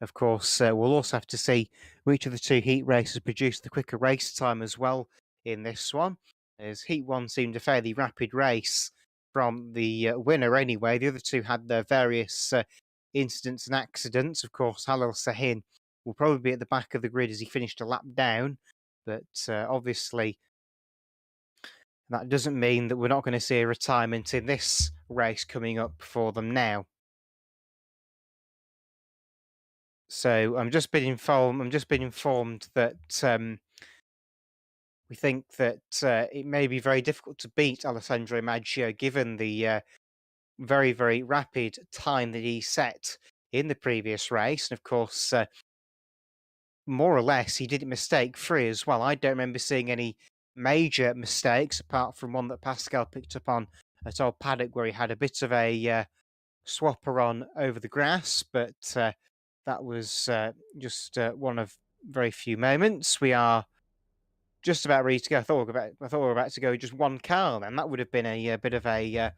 Of course, we'll also have to see which of the 2 heat races produced the quicker race time as well in this one, as heat 1 seemed a fairly rapid race from the winner anyway. The other 2 had their various incidents and accidents. Of course, Halil Sahin will probably be at the back of the grid as he finished a lap down, but obviously that doesn't mean that we're not going to see a retirement in this race coming up for them now. So I'm just been informed that we think that it may be very difficult to beat Alessandro Maggio given the very, very rapid time that he set in the previous race. And of course, more or less, he did it mistake-free as well. I don't remember seeing any major mistakes apart from one that Pascal picked up on at Old Paddock where he had a bit of a swapper on over the grass, but that was just one of very few moments. We are just about ready to go. I thought we were about to go just one car, then that would have been a bit of a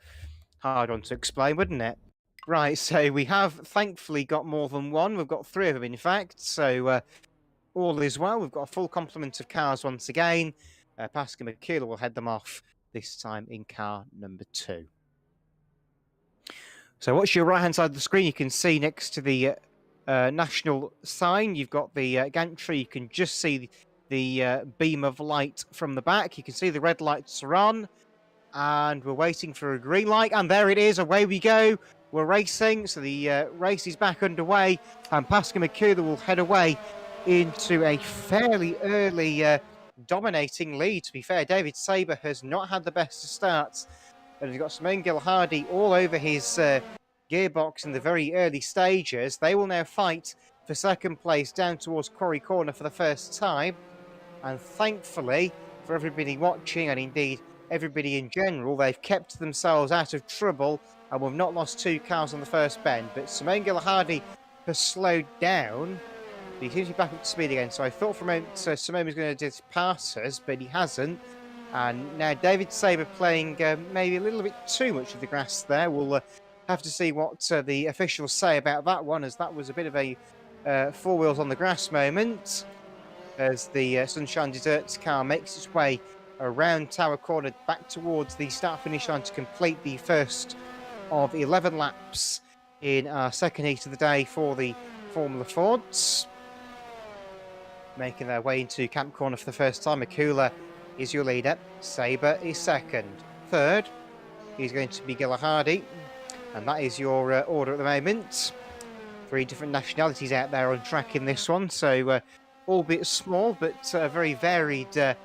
hard one to explain, wouldn't it? Right, so we have thankfully got more than one. We've got 3 of them, in fact. So all is well. We've got a full complement of cars once again. Pascal Mikula will head them off this time in car number 2. So watch your right-hand side of the screen. You can see next to the national sign, you've got the gantry. You can just see the beam of light from the back. You can see the red lights are on, and we're waiting for a green light, and there it is. Away we go. We're racing, so the race is back underway, and Pascal Mikula will head away into a fairly early dominating lead. To be fair, David Saber has not had the best of starts, and he's got Simone Gilhardy all over his gearbox in the very early stages. They will now fight for second place down towards Quarry Corner for the first time, and thankfully for everybody watching, and indeed everybody in general, they've kept themselves out of trouble and we've not lost 2 cars on the first bend. But Simone Gilhardy has slowed down. He seems to be back up to speed again, so I thought for a moment Simone was going to pass us, but he hasn't. And now David Saber playing maybe a little bit too much of the grass there. We'll have to see what the officials say about that one, as that was a bit of a 4 wheels on the grass moment, as the Sunshine Desserts car makes its way around Tower Corner back towards the start-finish line to complete the first of 11 laps in our second heat of the day for the Formula Fords. Making their way into Camp Corner for the first time. Mikula is your leader. Saber is second. Third is going to be Gilhardy, and that is your order at the moment. 3 different nationalities out there on track in this one, so albeit small, but very varied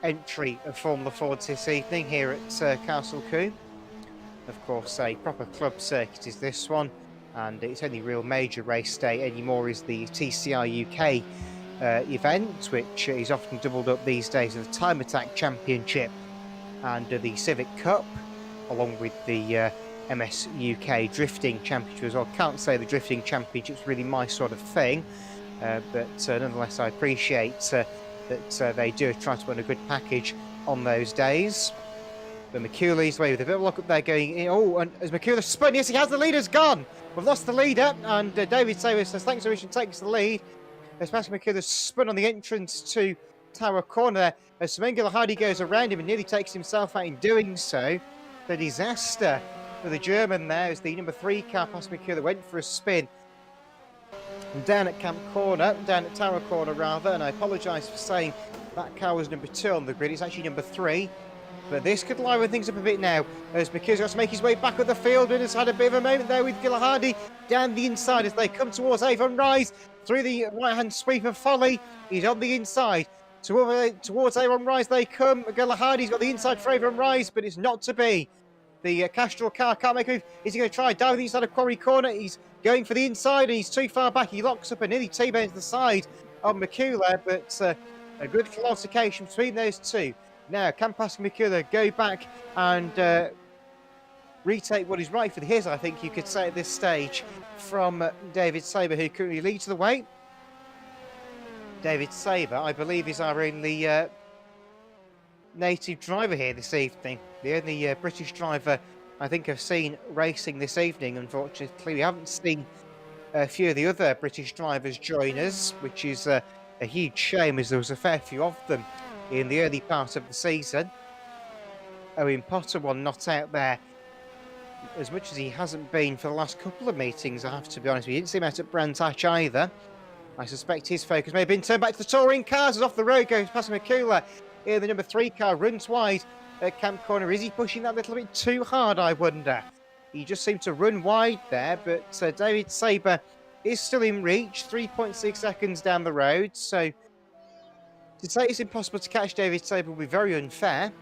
entry of Formula Fords this evening here at Castle Combe. Of course, a proper club circuit is this one, and its only real major race day anymore is the TCR UK event, which is often doubled up these days as the Time Attack Championship and the Civic Cup, along with the MS UK Drifting Championship as well. Can't say the Drifting Championship's really my sort of thing, but nonetheless I appreciate that they do try to put a good package on those days. But Mikula's away with a bit of luck up there going in. Oh, and as Mikula spun, yes, he has the leader's gone. We've lost the leader, and David Saber says thanks so much and takes the lead. As Pascal Mikula spun on the entrance to Tower Corner there, as Simone Gilhardy goes around him and nearly takes himself out in doing so. The disaster for the German there as the number 3 car, Pascal Mikula, went for a spin down at Camp Corner, down at Tower Corner rather, and I apologise for saying that car was number 2 on the grid. It's actually number 3. But this could liven things up a bit now, as Mikula's got to make his way back up the field and has had a bit of a moment there with Gilhardy down the inside as they come towards Avon Rise through the right-hand sweep of Folly. He's on the inside. Towards Avon Rise they come. Gilhardy's got the inside for Avon Rise, but it's not to be. The Castrol car can't make a move. Is he going to try dive the inside of Quarry Corner? He's going for the inside and he's too far back. He locks up and nearly T-bones the side of Mikula, but a good full altercation between those two. Now, can Pascal Mikula go back and retake what is rightfully his, I think you could say at this stage, from David Saber, who currently leads the way. David Saber, I believe, is our only native driver here this evening. The only British driver I think I've seen racing this evening. Unfortunately, we haven't seen a few of the other British drivers join us, which is a huge shame, as there was a fair few of them in the early part of the season. Owen Potter one not out there as much as he hasn't been for the last couple of meetings, I have to be honest. We didn't see him out at Brands Hatch either. I suspect his focus may have been turned back to the touring cars as off the road goes past McCula. Here the number 3 car runs wide at Camp Corner. Is he pushing that a little bit too hard, I wonder? He just seemed to run wide there, but David Saber is still in reach, 3.6 seconds down the road. So to say it's impossible to catch David Saber will be very unfair,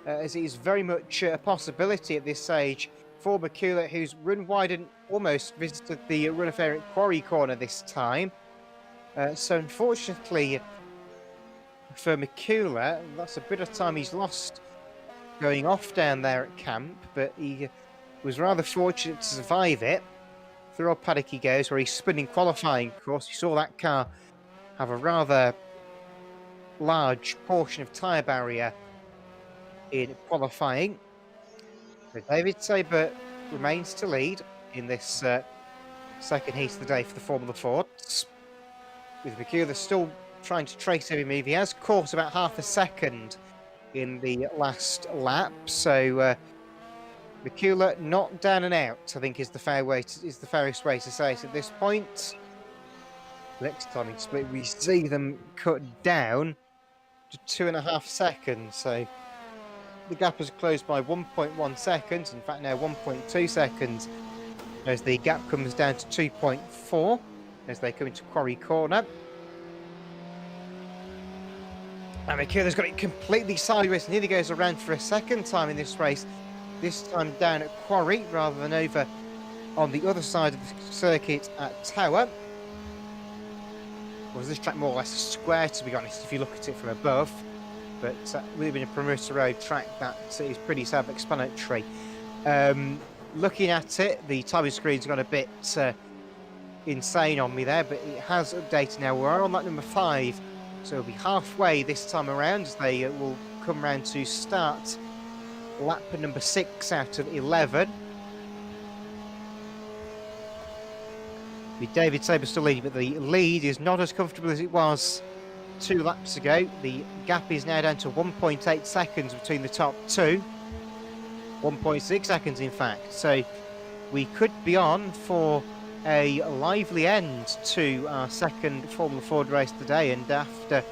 as it is very much a possibility at this stage for McCula, who's run wide and almost visited the run affair at Quarry Corner this time. So unfortunately for McCula, that's a bit of time he's lost going off down there at camp, but he was rather fortunate to survive it. Through old paddock he goes, where he's spinning qualifying. Of course, you saw that car have a rather large portion of tyre barrier in qualifying. So David Saber remains to lead in this second heat of the day for the Formula Fords, with McCula still trying to trace every move. He has caught about half a second in the last lap, so McCula not down and out, I think is the fairest way to say it at this point. Next time in split, we see them cut down to 2.5 seconds, so the gap has closed by 1.1 seconds, in fact now 1.2 seconds, as the gap comes down to 2.4 as they come into Quarry Corner. And McCula's got it completely sideways, and here he goes around for a second time in this race, this time down at Quarry rather than over on the other side of the circuit at Tower. Was this track more or less a square, to be honest, if you look at it from above? But with being a Promoter Road track, that is pretty self-explanatory. Looking at it, the timing screen's gone a bit insane on me there, but it has updated now. We're on that number 5, so we'll be halfway this time around, as they will come round to start lap number 6 out of 11. With David Saber still leading, but the lead is not as comfortable as it was 2 laps ago. The gap is now down to 1.8 seconds between the top 2. 1.6 seconds, in fact. So we could be on for a lively end to our second Formula Ford race today, and after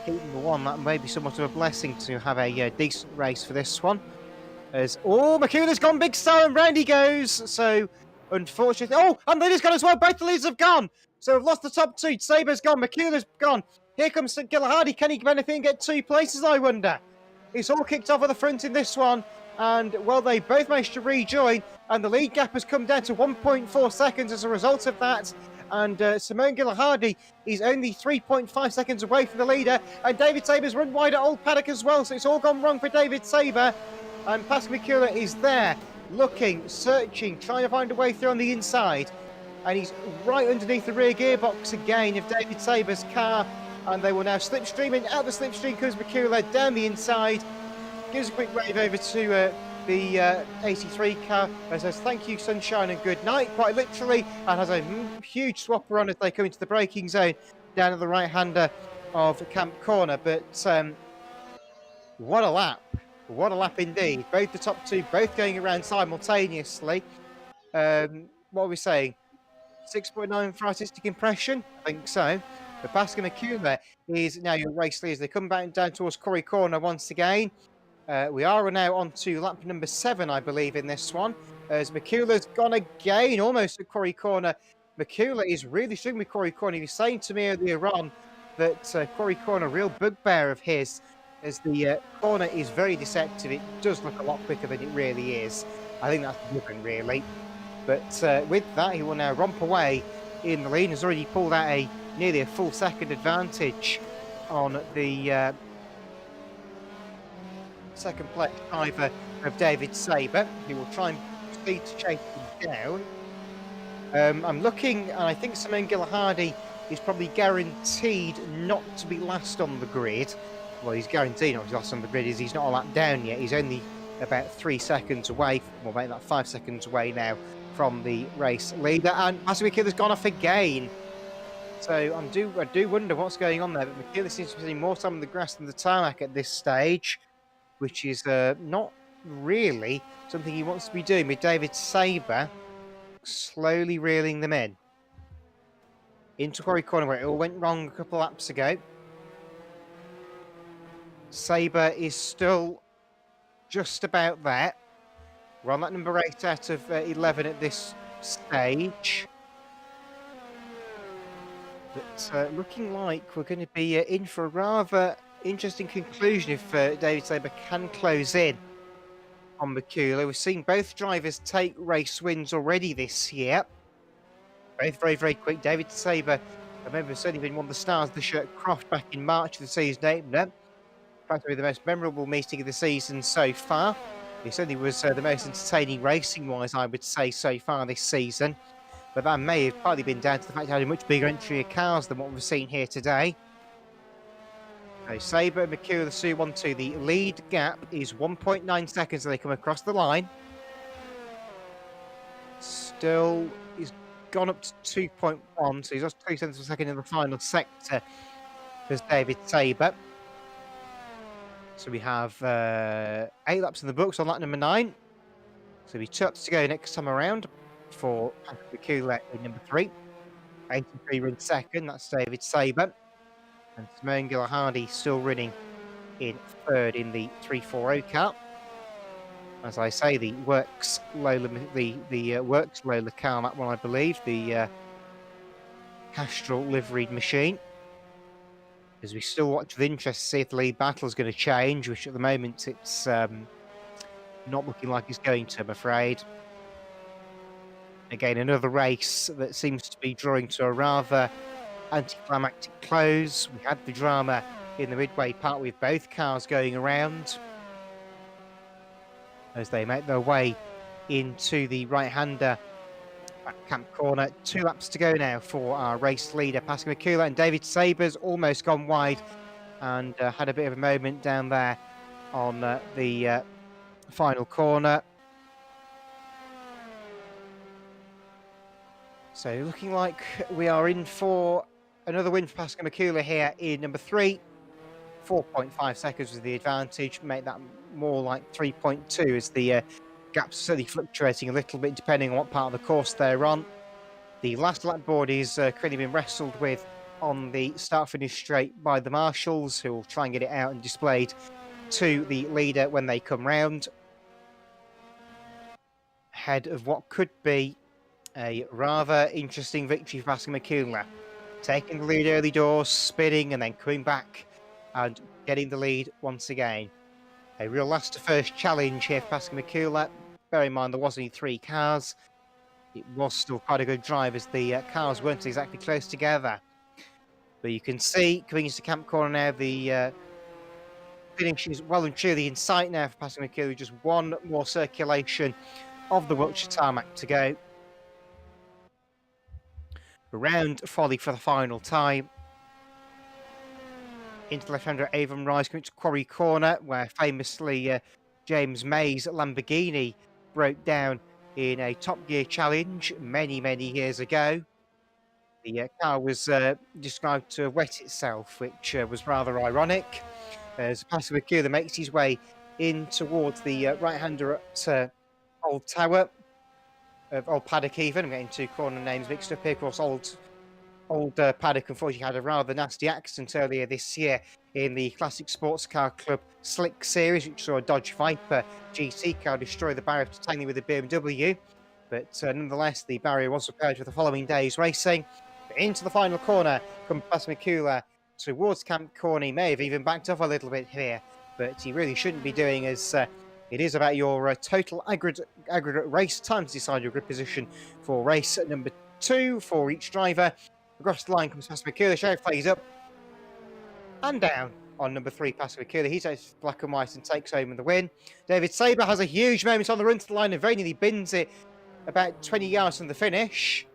heat number 1, that may be somewhat of a blessing to have a decent race for this one. As McCula's gone big star, and round he goes. So unfortunately, and Leader's gone as well. Both the leaders have gone. So we've lost the top 2. Saber's gone, McCula's gone. Here comes St. Gilhardy. Can he benefit and get 2 places, I wonder? It's all kicked off at the front in this one. And, well, they both managed to rejoin. And the lead gap has come down to 1.4 seconds as a result of that. And Simone Gilhardy is only 3.5 seconds away from the leader. And David Saber's run wide at Old Paddock as well. So it's all gone wrong for David Saber. And Pascal McCula is there, looking, searching, trying to find a way through on the inside. And he's right underneath the rear gearbox again of David Saber's car. And they will now slipstream, and out the slipstream comes McCula down the inside. Gives a quick wave over to the 83 car and says thank you, sunshine, and good night, quite literally, and has a huge swapper on as they come into the braking zone down at the right-hander of Camp Corner. But what a lap. What a lap indeed. Both the top 2, both going around simultaneously. What are we saying? 6.9 for artistic impression? I think so. But Pascal McCula is now your race leader as they come back down towards Quarry Corner once again. We are now on to lap number 7, I believe, in this one. As McCula's gone again, almost at Quarry Corner. McCula is really struggling with Quarry Corner. He was saying to me earlier on that Quarry Corner, a real bugbear of his, as the corner is very deceptive. It does look a lot quicker than it really is. I think that's given, really. But with that, he will now romp away in the lead. Has already pulled out nearly a full second advantage on the second place driver of David Saber, who will try and proceed to chase him down. I'm looking, and I think Simone Gilhardy is probably guaranteed not to be last on the grid. Well, he's guaranteed not to be last on the grid, is he's not a lap down yet. He's only about 3 seconds away, well, maybe about 5 seconds away now from the race leader. And Masamikila's gone off again. So I do wonder what's going on there. But Mikila seems to be spending more time on the grass than the tarmac at this stage, which is not really something he wants to be doing, with David Saber slowly reeling them in. Into Quarry Corner, where it all went wrong a couple of laps ago. Saber is still just about there. We're on that number 8 out of 11 at this stage. But looking like we're going to be in for a rather interesting conclusion if David Saber can close in on Mikula. We've seen both drivers take race wins already this year. Both very, very quick. David Saber, I remember, certainly been one of the stars of the Shirt Croft back in March of the season opener. Probably the most memorable meeting of the season so far. It certainly was the most entertaining racing-wise, I would say, so far this season. But that may have partly been down to the fact it had a much bigger entry of cars than what we've seen here today. So Saber and Mikula Sue 1-2. The lead gap is 1.9 seconds as they come across the line. Still, he's gone up to 2.1, so he's lost 2 cents per second in the final sector. There's David Saber. So we have 8 laps in the books on lap number 9. So it'll be 2 laps to go next time around for Mikula in number 3. 83 runs second, that's David Saber. And Simone Gillihardy still running in 3rd in the 340 car. As I say, the Works Lola, the Works Lola car, that one I believe, the Castrol liveried machine. As we still watch with interest to see if the lead battle is going to change, which at the moment it's not looking like it's going to, I'm afraid. Again, another race that seems to be drawing to a rather anticlimactic close. We had the drama in the midway part with both cars going around as they make their way into the right-hander back camp corner. 2 laps to go now for our race leader, Pascal Mikula, and David Saber's almost gone wide and had a bit of a moment down there on the final corner. So looking like we are in for another win for Pascal Mikula here in number 3. 4.5 seconds was the advantage. Make that more like 3.2 as the gap's certainly fluctuating a little bit depending on what part of the course they're on. The last lap board is currently being wrestled with on the start-finish straight by the marshals, who will try and get it out and displayed to the leader when they come round. Ahead of what could be a rather interesting victory for Pascal Mikula. Taking the lead early doors, spinning, and then coming back and getting the lead once again. A real last to first challenge here for Pascal Mikula. Bear in mind there was only 3 cars. It was still quite a good drive as the cars weren't exactly close together. But you can see, coming into camp corner now, the finish is well and truly in sight now for Pascal Mikula. Just one more circulation of the Wiltshire tarmac to go. Around Folly for the final time. Into the left-hander Avon Rise, coming to Quarry Corner, where famously James May's Lamborghini broke down in a Top Gear challenge many, many years ago. The car was described to wet itself, which was rather ironic. As Pascal Mikula makes his way in towards the right-hander at Old Tower, of Old Paddock even. I'm getting 2 corner names mixed up here. Of course, Old Paddock unfortunately had a rather nasty accident earlier this year in the Classic Sports Car Club Slick Series, which saw a Dodge Viper GT car destroy the barrier after tangling with a BMW. But nonetheless, the barrier was repaired for the following day's racing. But into the final corner comes Pascal Mikula towards Camp Corner. He may have even backed off a little bit here, but he really shouldn't be doing, as it is about your total aggregate race time to decide your grid position for race number 2 for each driver. Across the line comes Pascal Mikula. Sheriff plays up and down on number 3, Pascal Mikula. He takes black and white and takes home the win. David Saber has a huge moment on the run to the line and very nearly bins it about 20 yards from the finish.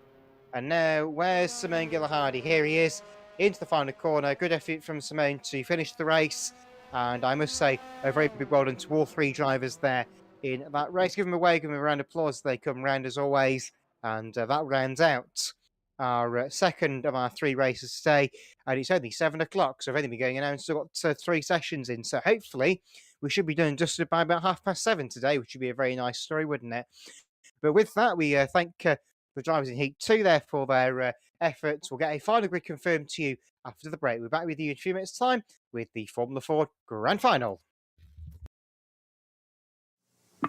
And now, where's Simone Gillihardy? Here he is, into the final corner. Good effort from Simone to finish the race. And I must say, a very big well done to all three drivers there in that race. Give them a wave, give them a round of applause as they come round as always. And that rounds out our second of our three races today. And it's only 7 o'clock, so I've only been going now and still got 3 sessions in. So hopefully we should be done just by about 7:30 today, which would be a very nice story, wouldn't it? But with that, we thank the drivers in Heat 2 there for their efforts. We'll get a final grid confirmed to you after the break. We're back with you in a few minutes' time with the Formula Ford Grand Final.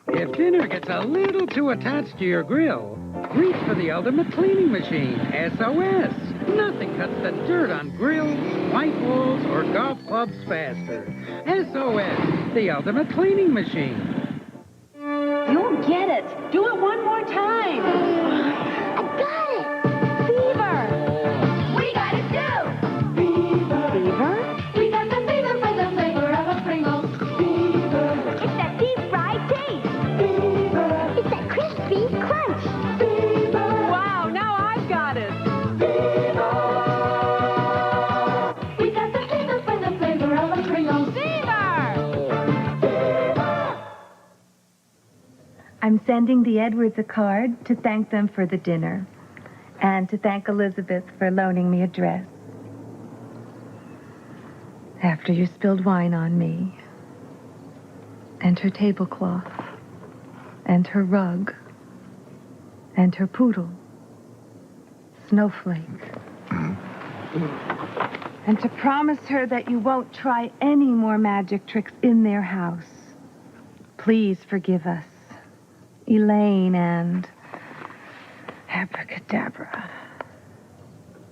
If dinner gets a little too attached to your grill, reach for the ultimate cleaning machine, SOS. Nothing cuts the dirt on grills, white walls, or golf clubs faster. SOS, the ultimate cleaning machine. You don't get it. Do it one more time. I got it. Fever. We got it too. Fever. Fever? We got the fever for the flavor of a Pringles. Fever. It's that deep fried taste. Fever. It's that crispy crunch. Fever. Wow, now I've got it. Fever. We got the fever for the flavor of a Pringles. I'm sending the Edwards a card to thank them for the dinner and to thank Elizabeth for loaning me a dress. After you spilled wine on me, and her tablecloth, and her rug, and her poodle, Snowflake. And to promise her that you won't try any more magic tricks in their house. Please forgive us. Elaine and Abracadabra.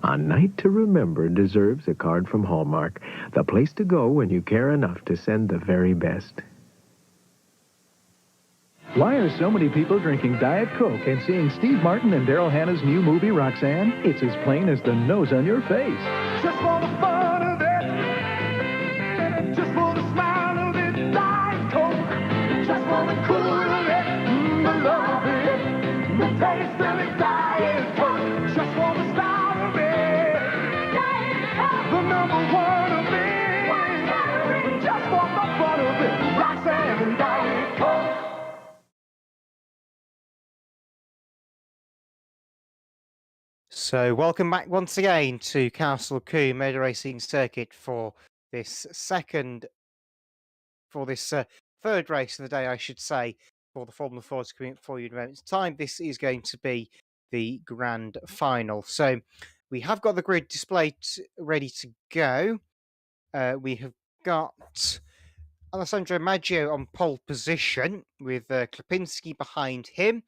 A night to remember deserves a card from Hallmark, the place to go when you care enough to send the very best. Why are so many people drinking Diet Coke and seeing Steve Martin and Daryl Hannah's new movie, Roxanne? It's as plain as the nose on your face. Just for the fun of it. Just for the smile of it. Diet Coke. Just for the cool of it. The love of it. The taste of it. Diet Coke. Just for the style of it. Diet Coke. The number one of it. Just for the fun of it. Roxanne and Diet Coke. So welcome back once again to Castle Combe Motor Racing Circuit for this third race of the day, I should say, for the Formula Ford coming up for you in a moment's time. This is going to be the grand final. So we have got the grid displayed ready to go. We have got Alessandro Maggio on pole position with Klapinski behind him.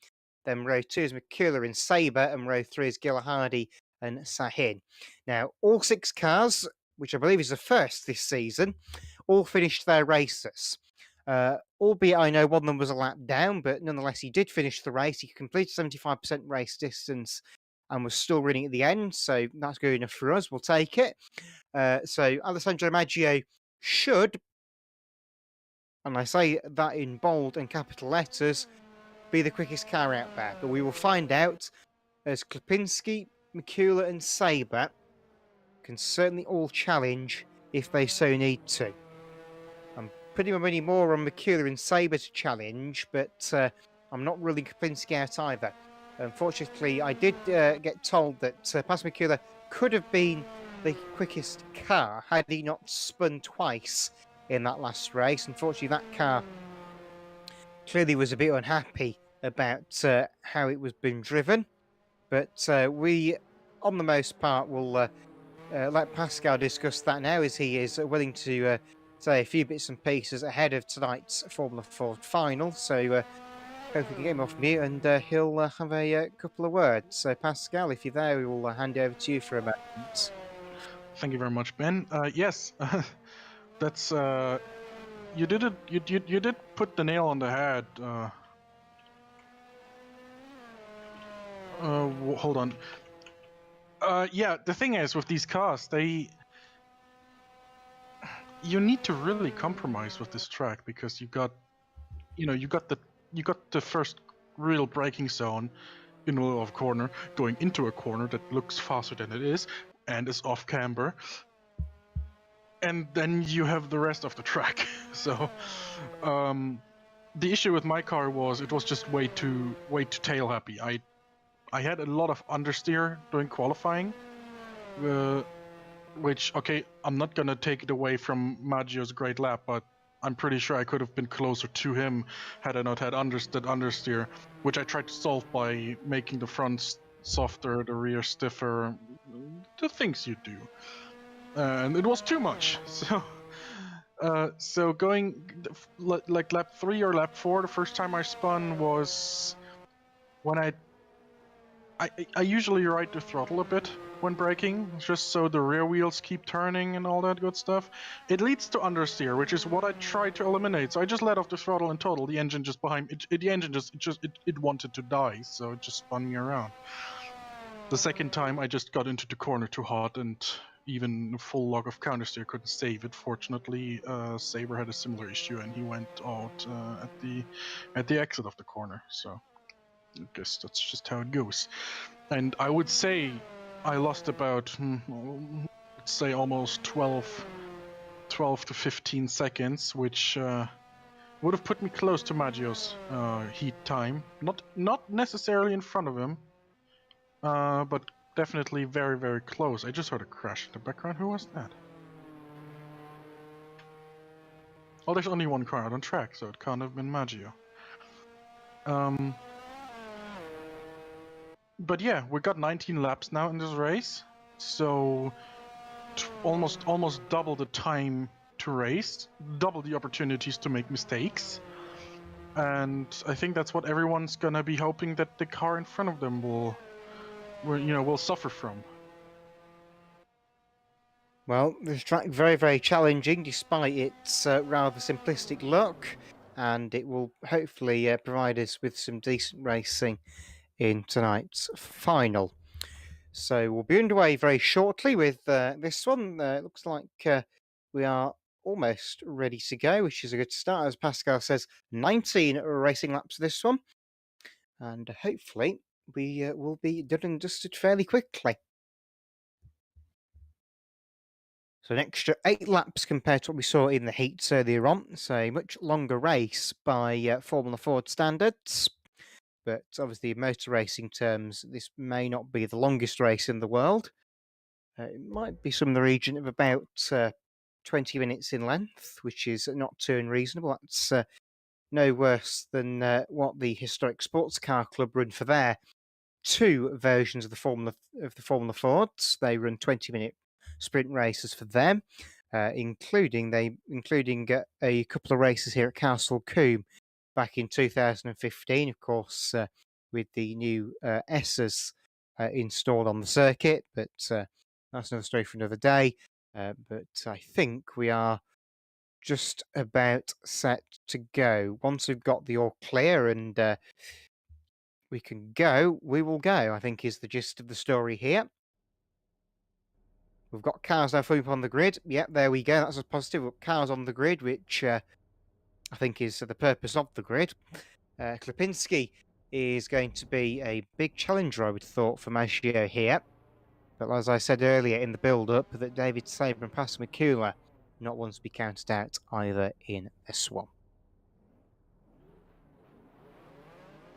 Then row 2 is McCullough and Sabre, and row 3 is Gillihardy and Sahin. Now, all 6 cars, which I believe is the first this season, all finished their races. Albeit I know one of them was a lap down, but nonetheless he did finish the race. He completed 75% race distance and was still running at the end, so that's good enough for us. We'll take it. So Alessandro Maggio should, and I say that in bold and capital letters, be the quickest car out there. But we will find out as Klapinski, McCullough and Sabre can certainly all challenge if they so need to. I'm putting my money more on McCullough and Sabre to challenge, but I'm not ruling Klapinski out either. Unfortunately, I did get told that Pas McCullough could have been the quickest car had he not spun twice in that last race. Unfortunately, that car clearly was a bit unhappy about how it was being driven, but we, on the most part, will let Pascal discuss that now, as he is willing to say a few bits and pieces ahead of tonight's Formula Ford final. So hope we can get him off mute and he'll have a couple of words. So Pascal, if you're there, we will hand over to you for a moment. Thank you very much, Ben. Yes, that's you did it. You did put the nail on the head. Hold on. Yeah, the thing is with these cars, you need to really compromise with this track because you got the first real braking zone, in the middle of a corner, going into a corner that looks faster than it is, and is off camber. And then you have the rest of the track. So, the issue with my car was it was just way too tail happy. I had a lot of understeer during qualifying, which, okay, I'm not gonna take it away from Maggio's great lap, but I'm pretty sure I could have been closer to him had I not had that understeer, which I tried to solve by making the front softer, the rear stiffer, the things you do. And it was too much. So going like lap 3 or lap 4, the first time I spun was when I usually ride the throttle a bit when braking, just so the rear wheels keep turning and all that good stuff. It leads to understeer, which is what I tried to eliminate. So I just let off the throttle in total. The engine just behind it wanted to die, so it just spun me around. The second time I just got into the corner too hard, and even a full log of countersteer couldn't save it. Fortunately, Saber had a similar issue, and he went out at the exit of the corner. So I guess that's just how it goes. And I would say I lost about, let's say, almost 12 to 15 seconds, which would have put me close to Maggio's heat time. Not necessarily in front of him, but definitely very, very close. I just heard a crash in the background. Who was that? Oh, there's only one car out on track, so it can't have been Maggio. But yeah, we got 19 laps now in this race, so almost double the time to race, double the opportunities to make mistakes, and I think that's what everyone's gonna be hoping that the car in front of them will suffer from. Well, this track very, very challenging despite its rather simplistic look, and it will hopefully provide us with some decent racing in tonight's final. So we'll be underway very shortly with this one. Looks like we are almost ready to go, which is a good start. As Pascal says, 19 racing laps for this one, and hopefully we will be done and dusted fairly quickly. So an extra 8 laps compared to what we saw in the heats earlier on. So a much longer race by Formula Ford standards. But obviously in motor racing terms, this may not be the longest race in the world. It might be some in the region of about 20 minutes in length, which is not too unreasonable. That's no worse than what the Historic Sports Car Club run for their 2 versions of the Formula Fords. They run 20-minute sprint races for them, including a couple of races here at Castle Combe back in 2015, of course, with the new S's installed on the circuit. But that's another story for another day. But I think we are just about set to go. Once we've got the all clear and we can go, we will go, I think is the gist of the story here. We've got cars now fully up on the grid. Yep, there we go. That's a positive. We've got cars on the grid, which I think is the purpose of the grid. Klipinski is going to be a big challenger, I would have thought, for Maggio here. But as I said earlier in the build-up, that David Saber and Pascal Mikula not one to be counted out either in this one.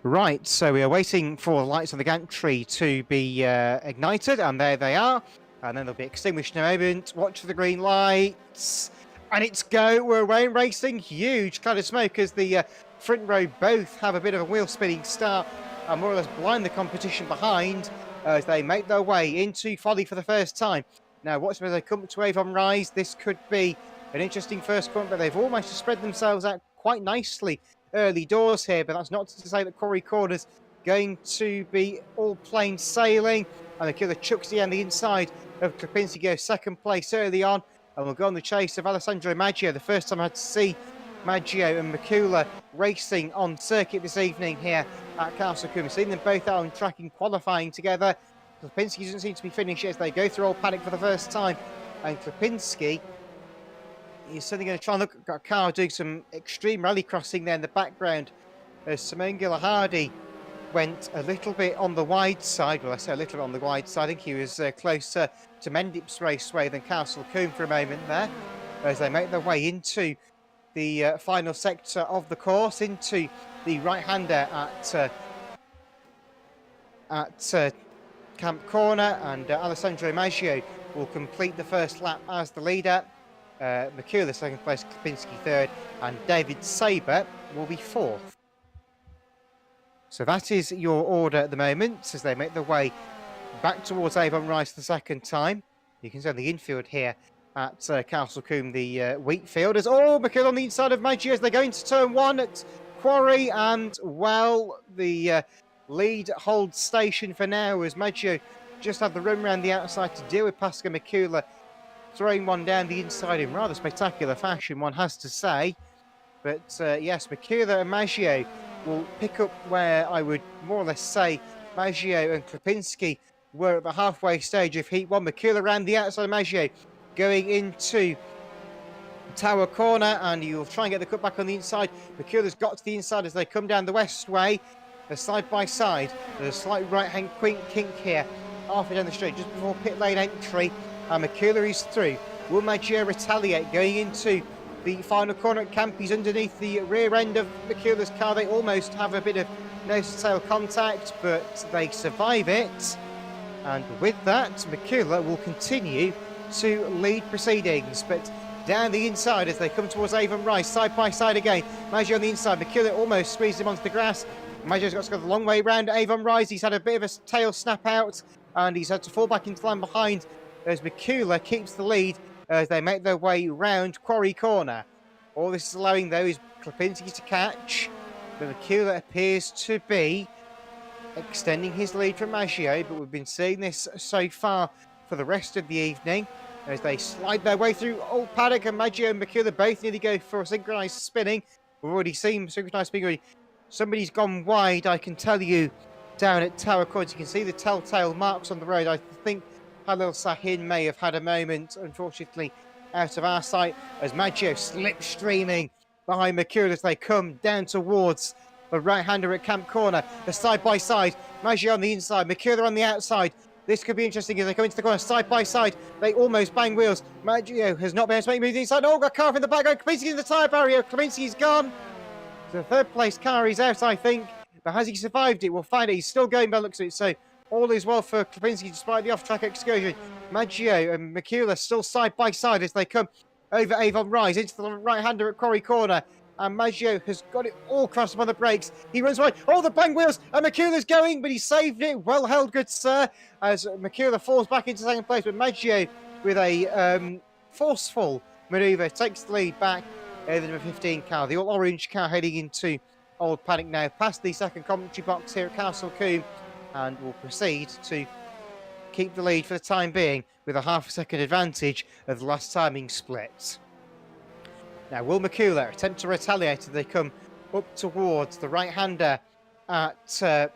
Right, so we are waiting for the lights on the gantry to be ignited, and there they are. And then they'll be extinguished in a moment. Watch for the green lights. And it's go. We're away racing. Huge cloud of smoke as the front row both have a bit of a wheel spinning start and more or less blind the competition behind as they make their way into Folly for the first time. Now, watch them as they come to Avon Rise. This could be an interesting first corner, but they've almost spread themselves out quite nicely early doors here. But that's not to say that Quarry Corner's going to be all plain sailing. And the killer chucks the inside of Klipinski, goes second place early on. And we'll go on the chase of Alessandro Maggio. The first time I had to see Maggio and Mikula racing on circuit this evening here at Castle Combe. Seeing them both out on track in qualifying together. Klipinski doesn't seem to be finished as they go through Old Paddock for the first time. And Klipinski is certainly going to try and look at a car doing some extreme rally crossing there in the background as Simone Gillihardi went a little bit on the wide side. Well, I say a little bit on the wide side. I think he was closer to Mendip's Raceway than Castle Combe for a moment there, as they make their way into the final sector of the course, into the right-hander at Camp Corner, and Alessandro Maggio will complete the first lap as the leader. Mikula second place, Klipinski third, and David Saber will be fourth. So that is your order at the moment as they make their way back towards Avon Rice the second time. You can see on the infield here at Castle Combe, the wheat fielders. Oh, Mikula on the inside of Maggio as they go into turn one at Quarry, and well, the lead holds station for now as Maggio just had the run around the outside to deal with Pascal Mikula, throwing one down the inside in rather spectacular fashion, one has to say. But yes, Mikula and Maggio will pick up where I would more or less say Maggio and Klipinski were at the halfway stage of Heat 1. Mikula around the outside of Maggio going into Tower Corner, and you'll try and get the cut back on the inside. Mikula's got to the inside as they come down the west way. They're side by side. There's a slight right-hand kink here, halfway down the straight, just before pit lane entry. And Mikula is through. Will Maggio retaliate going into the final corner at Camp? He's underneath the rear end of Mikula's car. They almost have a bit of nose-to-tail contact, but they survive it. And with that, Mikula will continue to lead proceedings. But down the inside as they come towards Avon Rice, side by side again. Maggio on the inside. Mikula almost squeezed him onto the grass. Maggio's got to go the long way round Avon Rice. He's had a bit of a tail snap out, and he's had to fall back into the line behind as Mikula keeps the lead as they make their way round Quarry Corner. All this is allowing, though, is Klipinski to catch, but Mikula appears to be extending his lead from Maggio, but we've been seeing this so far for the rest of the evening as they slide their way through Old Paddock, and Maggio and Mikula both nearly go for a synchronised spinning. We've already seen synchronised spinning already. Somebody's gone wide, I can tell you, down at Tower Corner. You can see the telltale marks on the road. I think Halil Sahin may have had a moment, unfortunately, out of our sight, as Maggio slipstreaming behind Mikula as they come down towards the right-hander at Camp Corner. The side-by-side, Maggio on the inside, Mikula on the outside. This could be interesting as they come into the corner, side-by-side. They almost bang wheels. Maggio has not been able to make moves inside. Oh, got a car in the back. Klipinski in the tyre barrier. Klipinski's gone. The third place car is out, I think. But has he survived it? We'll find it. He's still going by the looks of it. So all is well for Klipinski despite the off-track excursion. Maggio and Mikula still side by side as they come over Avon Rise into the right-hander at Quarry Corner. And Maggio has got it all crossed by the brakes. He runs wide. Oh, the bang wheels! And Mikula's going, but he saved it. Well held, good sir. As Mikula falls back into second place. But Maggio, with a forceful manoeuvre, takes the lead back. The number 15 car, the all-orange car, heading into Old Paddock now, past the second commentary box here at Castle Combe, and will proceed to keep the lead for the time being with a half-a-second advantage of the last timing split. Now, will Mikula attempt to retaliate as they come up towards the right-hander at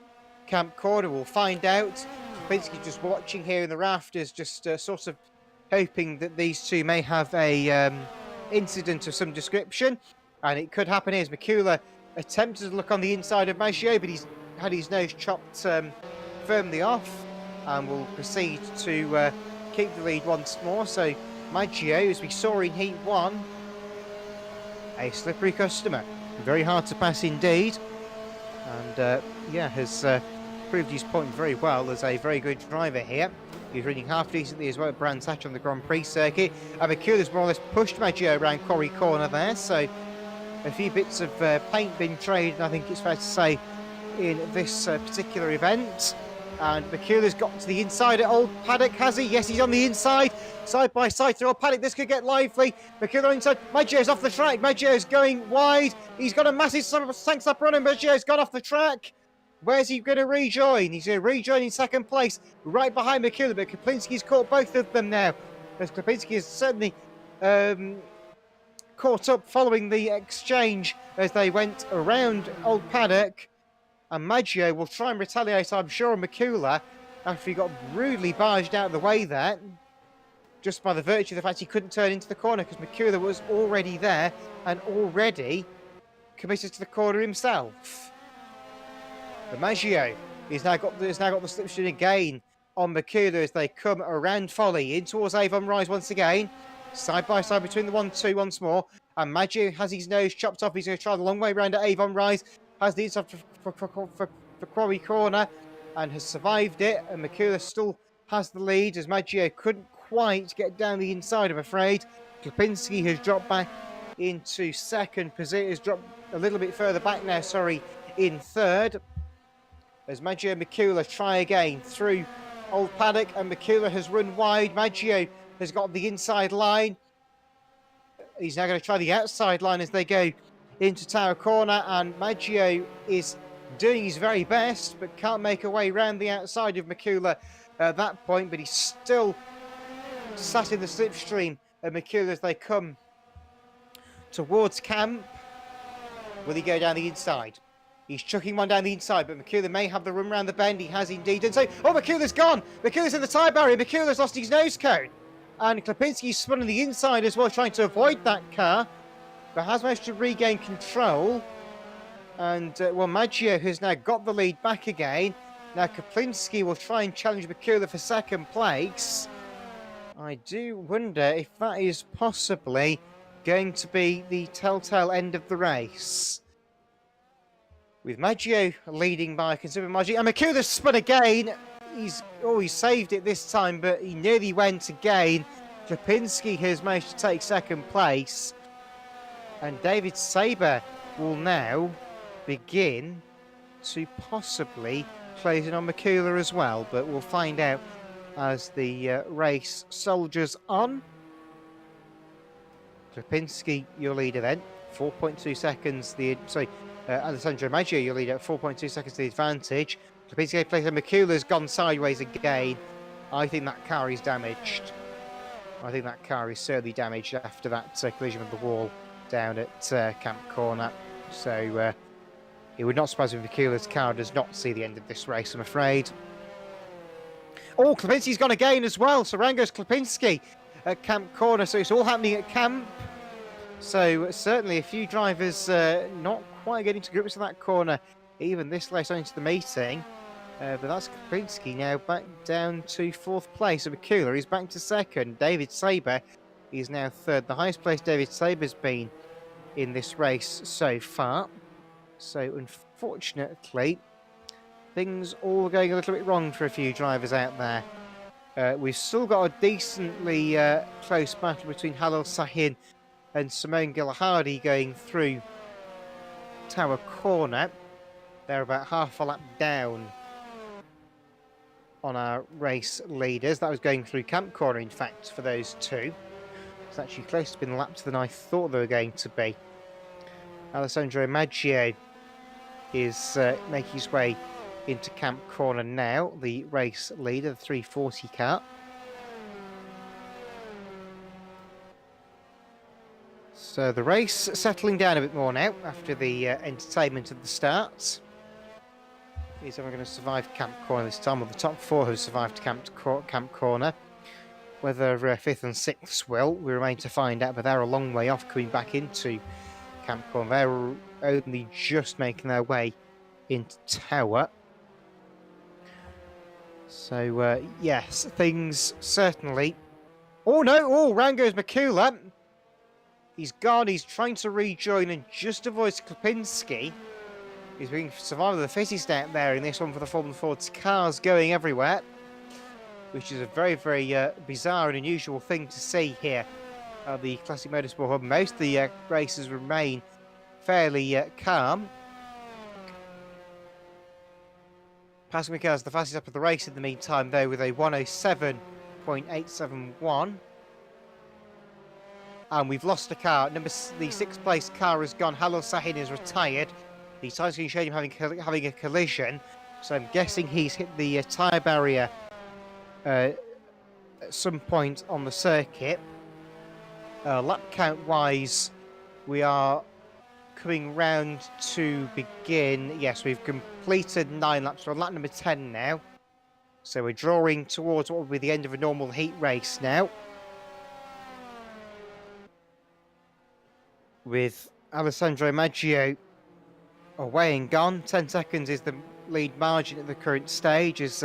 Camp Corner? We'll find out. Basically just watching here in the rafters, just sort of hoping that these two may have a incident of some description, and it could happen here as Mikula attempted to look on the inside of Maggio, but he's had his nose chopped firmly off, and will proceed to keep the lead once more. So Maggio, as we saw in Heat 1, a slippery customer, very hard to pass indeed, and yeah, has proved his point very well as a very good driver here. He's running half decently as well at Brands Hatch on the Grand Prix circuit. And Mikula's more or less pushed Maggio around Quarry Corner there, so a few bits of paint been traded, I think it's fair to say, in this particular event. And Mikula's got to the inside at Old Paddock, has he? Yes, he's on the inside. Side by side through Old Paddock, this could get lively. Mikula inside, Maggio's off the track. Maggio's going wide. He's got a massive tank stop run, and Maggio's gone off the track. Where's he going to rejoin? He's going to rejoin in second place, right behind Mikula, but Klipinski's caught both of them now. As Klipinski is certainly caught up following the exchange as they went around Old Paddock. And Maggio will try and retaliate, I'm sure, on Mikula after he got rudely barged out of the way there, just by the virtue of the fact he couldn't turn into the corner because Mikula was already there and already committed to the corner himself. But Maggio has now got the slipstream again on Makula as they come around Folly in towards Avon Rise once again. Side by side between the 1-2 once more. And Maggio has his nose chopped off. He's going to try the long way round at Avon Rise. Has the inside for Quarry Corner and has survived it. And Makula still has the lead as Maggio couldn't quite get down the inside, I'm afraid. Klipinski has dropped back into second position, has dropped a little bit further back now, in third. As Maggio and Makula try again through Old Paddock, and Makula has run wide. Maggio has got the inside line. He's now going to try the outside line as they go into Tower Corner, and Maggio is doing his very best, but can't make a way round the outside of Makula at that point, but he's still sat in the slipstream of Makula as they come towards camp. Will he go down the inside? He's chucking one down the inside, but Makula may have the run round the bend. He has indeed done so. Oh, Makula's gone! Makula's in the tyre barrier. Makula's lost his nose cone. And Klipinski's spun on the inside as well, trying to avoid that car, but has managed to regain control. And, Maggio has now got the lead back again. Now, Klipinski will try and challenge Makula for second place. I do wonder if that is possibly going to be the telltale end of the race. With Maggio leading by a considerable margin. And Makula's spun again. He's saved it this time, but he nearly went again. Klipinski has managed to take second place. And David Saber will now begin to possibly close in on Makula as well. But we'll find out as the race soldiers on. Klipinski, your leader then. 4.2 seconds. Alessandro Maggio, your leader at 4.2 seconds the advantage. Klipinski plays and Makula's gone sideways again. I think that car is damaged. I think that car is certainly damaged after that collision with the wall down at Camp Corner. So it would not surprise me if Makula's car does not see the end of this race, I'm afraid. Oh, Klipinski's gone again as well. So round goes Klipinski at Camp Corner. So it's all happening at Camp. So certainly a few drivers not quite getting to grips with that corner, even this late on into the meeting. But that's Klipinski now back down to fourth place. So Makula is back to second. David Saber is now third. The highest place David Saber's been in this race so far. So unfortunately, things all going a little bit wrong for a few drivers out there. We've still got a decently close battle between Halil Sahin and Simone Gilhardy going through Tower Corner. They're about half a lap down on our race leaders. That was going through Camp Corner, in fact, for those two. It's actually closer to being lapped than I thought they were going to be. Alessandro Maggio is making his way into Camp Corner now, the race leader, the 340 car. So the race settling down a bit more now after the entertainment of the start. Is everyone going to survive Camp Corner this time? Well, the top four have survived Camp Corner. Whether 5th and 6th will, we remain to find out, but they're a long way off coming back into Camp Corner. They're only just making their way into Tower. So, yes, things certainly... Oh, no! Oh, round goes Makula. He's gone. He's trying to rejoin and just avoids Klipinski. He's being survived with the fittest out there in this one for the Formula Ford's cars going everywhere, which is a very, very bizarre and unusual thing to see here at the Classic Motorsport Hub. Most of the races remain fairly calm. Pascal Michel's the fastest up of the race in the meantime, though, with a 107.871. And we've lost a car. The 6th place car has gone. Halil Sahin is retired. The tyre screen showed him having a collision. So I'm guessing he's hit the tyre barrier at some point on the circuit. Lap count wise, we are coming round to begin. Yes, we've completed 9 laps. We're on lap number 10 now. So we're drawing towards what will be the end of a normal heat race now. With Alessandro Maggio away and gone. 10 seconds is the lead margin at the current stage as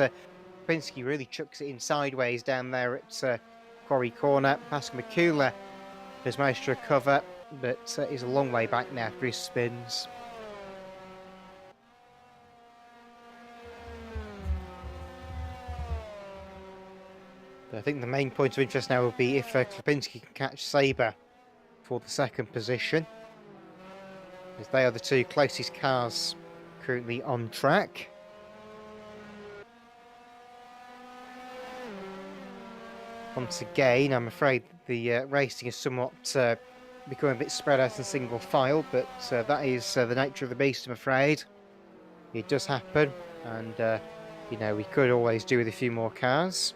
Lipinski really chucks it in sideways down there at Quarry Corner. Pascal McCullough has managed to recover, but is a long way back now after his spins. But I think the main point of interest now will be if Lipinski can catch Sabre for the second position, as they are the two closest cars currently on track. Once again, I'm afraid the racing is somewhat becoming a bit spread out in single file, but that is the nature of the beast, I'm afraid. It does happen, and you know, we could always do with a few more cars.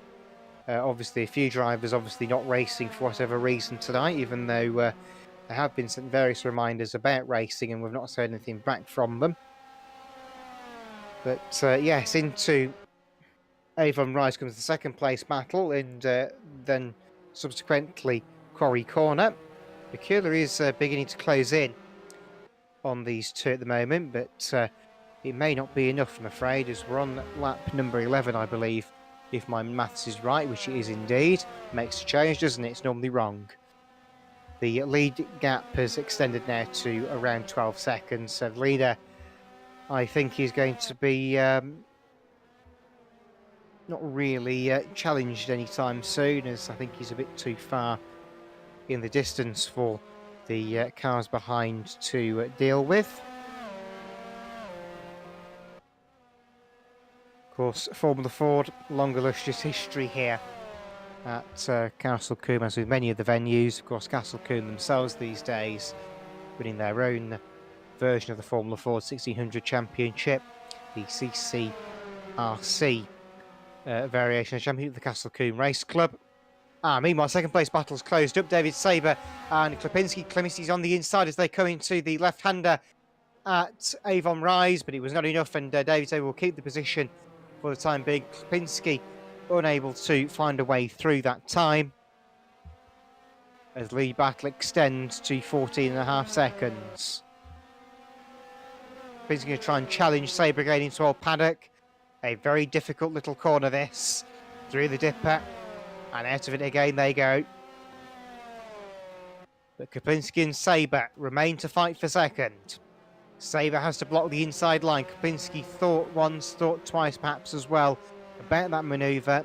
Obviously, a few drivers obviously not racing for whatever reason tonight, even though there have been some various reminders about racing and we've not heard anything back from them. But yes, into Avon Rise comes the second place battle, and then subsequently Quarry Corner. McCullough is beginning to close in on these two at the moment, but it may not be enough, I'm afraid, as we're on lap number 11, I believe, if my maths is right, which it is indeed. Makes a change, doesn't it? It's normally wrong. The lead gap has extended now to around 12 seconds, so the leader, I think, is going to be not really challenged anytime soon, as I think he's a bit too far in the distance for the cars behind to deal with. Of course, Formula Ford, long illustrious history here at Castle Combe, as with many of the venues. Of course, Castle Combe themselves these days winning their own version of the Formula Ford 1600 Championship, the CCRC variation of the Championship of the Castle Combe Race Club. Meanwhile, second place battle's closed up. David Sabre and Lipinski. Lipinski's on the inside as they come into the left-hander at Avon Rise, but it was not enough, and David Sabre will keep the position for the time being. Lipinski unable to find a way through that time as lead battle extends to 14.5 seconds. Lipinski going to try and challenge Sabre again into Old Paddock. A very difficult little corner this, through the dipper, and out of it again they go. But Lipinski and Sabre remain to fight for second. Sabre has to block the inside line. Lipinski thought once, thought twice perhaps as well about that manoeuvre.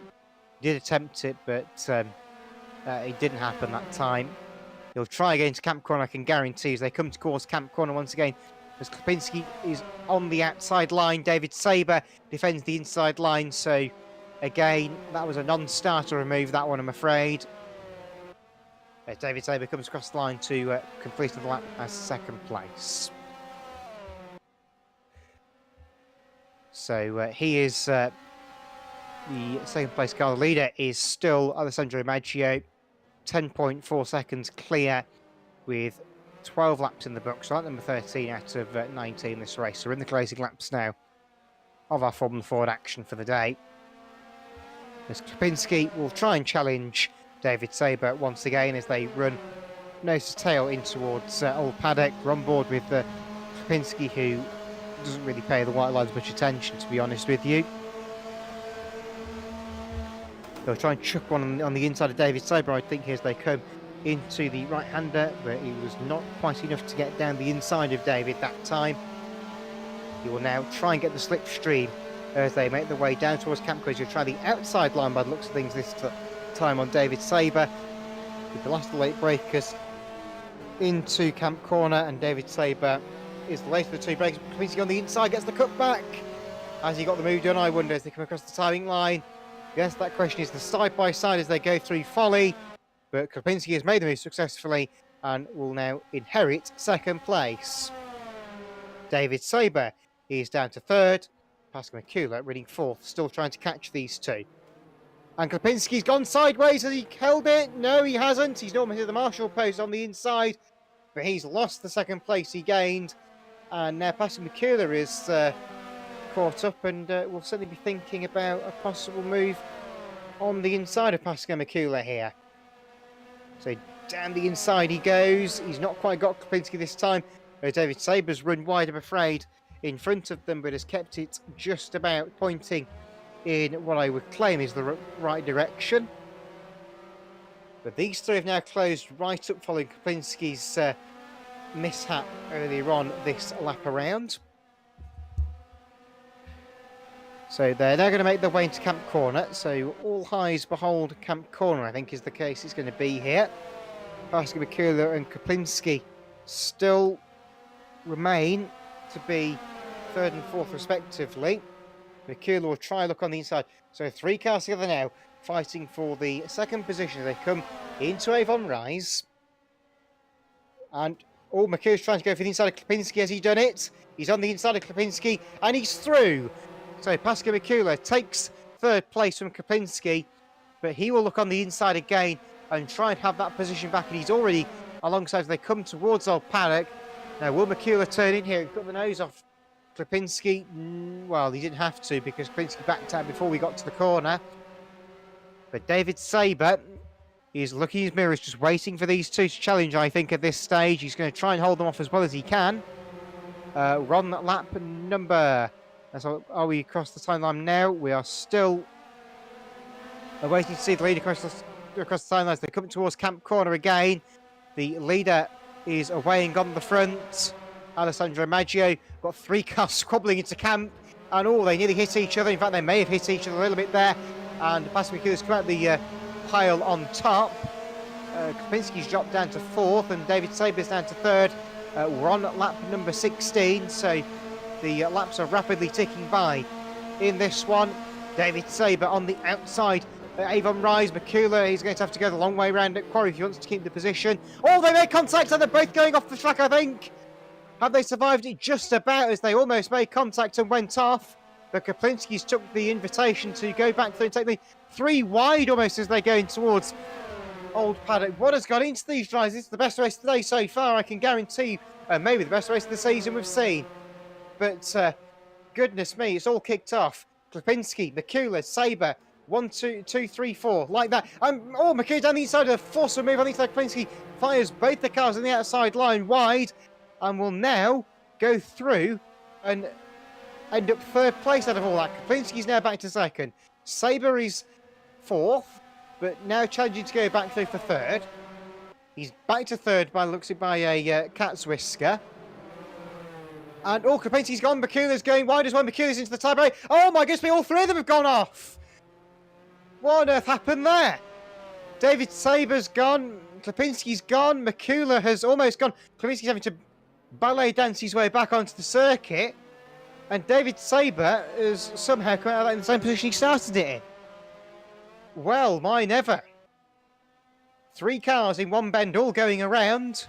Did attempt it, but it didn't happen that time. He'll try again to Camp Corner, I can guarantee, as they come towards Camp Corner once again. As Lipinski is on the outside line, David Sabre defends the inside line, so again, that was a non-starter remove, that one, I'm afraid. David Sabre comes across the line to complete the lap as second place. So he is the second place car. The leader is still Alessandro Maggio, 10.4 seconds clear with 12 laps in the books. So number 13 out of 19 this race. So we're in the closing laps now of our Formula Ford action for the day. As Lipinski will try and challenge David Sabre once again as they run nose to tail in towards Old Paddock. We're on board with Lipinski, who doesn't really pay the white lines much attention, to be honest with you. They'll try and chuck one on the inside of David Sabre, I think, as they come into the right-hander, but he was not quite enough to get down the inside of David that time. He will now try and get the slipstream as they make their way down towards Camp Corner. He'll try the outside line by the looks of things this time on David Sabre, with the last of the late breakers into Camp Corner, and David Sabre is the latest of the two breaks. Lipinski on the inside gets the cut back. Has he got the move done, I wonder, as they come across the timing line? Yes, that question is the side-by-side as they go through Folly, but Lipinski has made the move successfully and will now inherit second place. David Sabre is down to third. Pascal McCullough running fourth, still trying to catch these two. And Lipinski's gone sideways. Has he held it? No, he hasn't. He's normally hit the Marshall post on the inside, but he's lost the second place he gained. And now Pascal McCullough is caught up, and we'll certainly be thinking about a possible move on the inside of Pascal McCullough here. So down the inside he goes. He's not quite got Lipinski this time. David Sabre's run wide, I'm afraid, in front of them, but has kept it just about pointing in what I would claim is the right direction. But these three have now closed right up following Kaplinski's mishap earlier on this lap around. So they're now going to make their way into Camp Corner. So all eyes behold Camp Corner, I think is the case it's going to be here. Pascal Mikula and Kaplinski still remain to be third and fourth respectively. Mikula will try a look on the inside. So 3 cars together now, fighting for the second position. They come into Avon Rise. And Mikula's trying to go for the inside of Kaplinski. Has he done it? He's on the inside of Kaplinski and he's through. So Pascal Mikula takes third place from Kaplinski, but he will look on the inside again and try and have that position back. And he's already alongside as they come towards Old Paddock. Now, will Mikula turn in here and cut the nose off Kaplinski? Well, he didn't have to because Kaplinski backed out before we got to the corner. But David Saber is looking in his mirrors, just waiting for these two to challenge, I think, at this stage. He's going to try and hold them off as well as he can. We're on lap number... So are we across the timeline now? We are still waiting to see the leader across the timeline. They're coming towards Camp Corner again. The leader is away and gone the front. Alessandro Maggio got 3 cars squabbling into camp. And they nearly hit each other. In fact, they may have hit each other a little bit there. And Pascal Mikula's come out the pile on top. Kaplinski's dropped down to 4th and David Saber's down to 3rd. We're on lap number 16, so the laps are rapidly ticking by. In this one, David Saber on the outside. Avon Rise, Mikula, he's going to have to go the long way around at Quarry if he wants to keep the position. They made contact and they're both going off the track, I think. Have they survived it? Just about, as they almost made contact and went off. But Kaplinski's took the invitation to go back through and take the 3 wide almost as they're going towards Old Paddock. What has gone into these drives? This is the best race today so far, I can guarantee. Maybe the best race of the season we've seen. But goodness me, it's all kicked off. Kaplinski, Mikula, Saber, 1, 2, 3, 4, like that. Mikula down the inside, a forceful move on the inside. Kaplinski fires both the cars on the outside line wide and will now go through and end up 3rd place out of all that. Kaplinski's now back to 2nd. Saber is 4th, but now challenging to go back through for 3rd. He's back to 3rd by looks it by a cat's whisker. And Kaplinski's gone. Mikula's going wide as well. Mikula's into the tie-break. Oh my goodness me, all 3 of them have gone off. What on earth happened there? David Saber's gone. Kaplinski's gone. Mikula has almost gone. Kaplinski's having to ballet dance his way back onto the circuit. And David Saber has somehow come out of that in the same position he started it in. Well, my never. 3 cars in one bend all going around.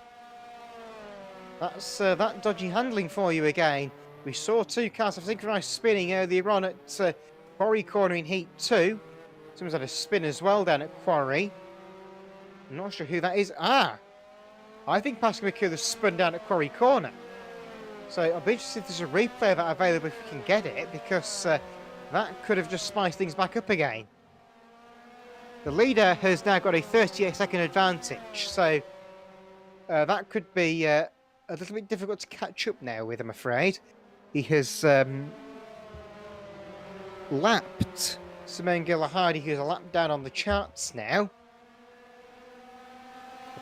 That's that dodgy handling for you again. We saw 2 cars of synchronised spinning earlier on at Quarry Corner in Heat 2. Someone's had a spin as well down at Quarry. I'm not sure who that is. I think Pascal Mikula spun down at Quarry Corner. So I'll be interested if there's a replay of that available if we can get it, because that could have just spiced things back up again. The leader has now got a 38-second advantage, so that could be a little bit difficult to catch up now with, I'm afraid. He has lapped Simone Gillihardy, who's a lap down on the charts now.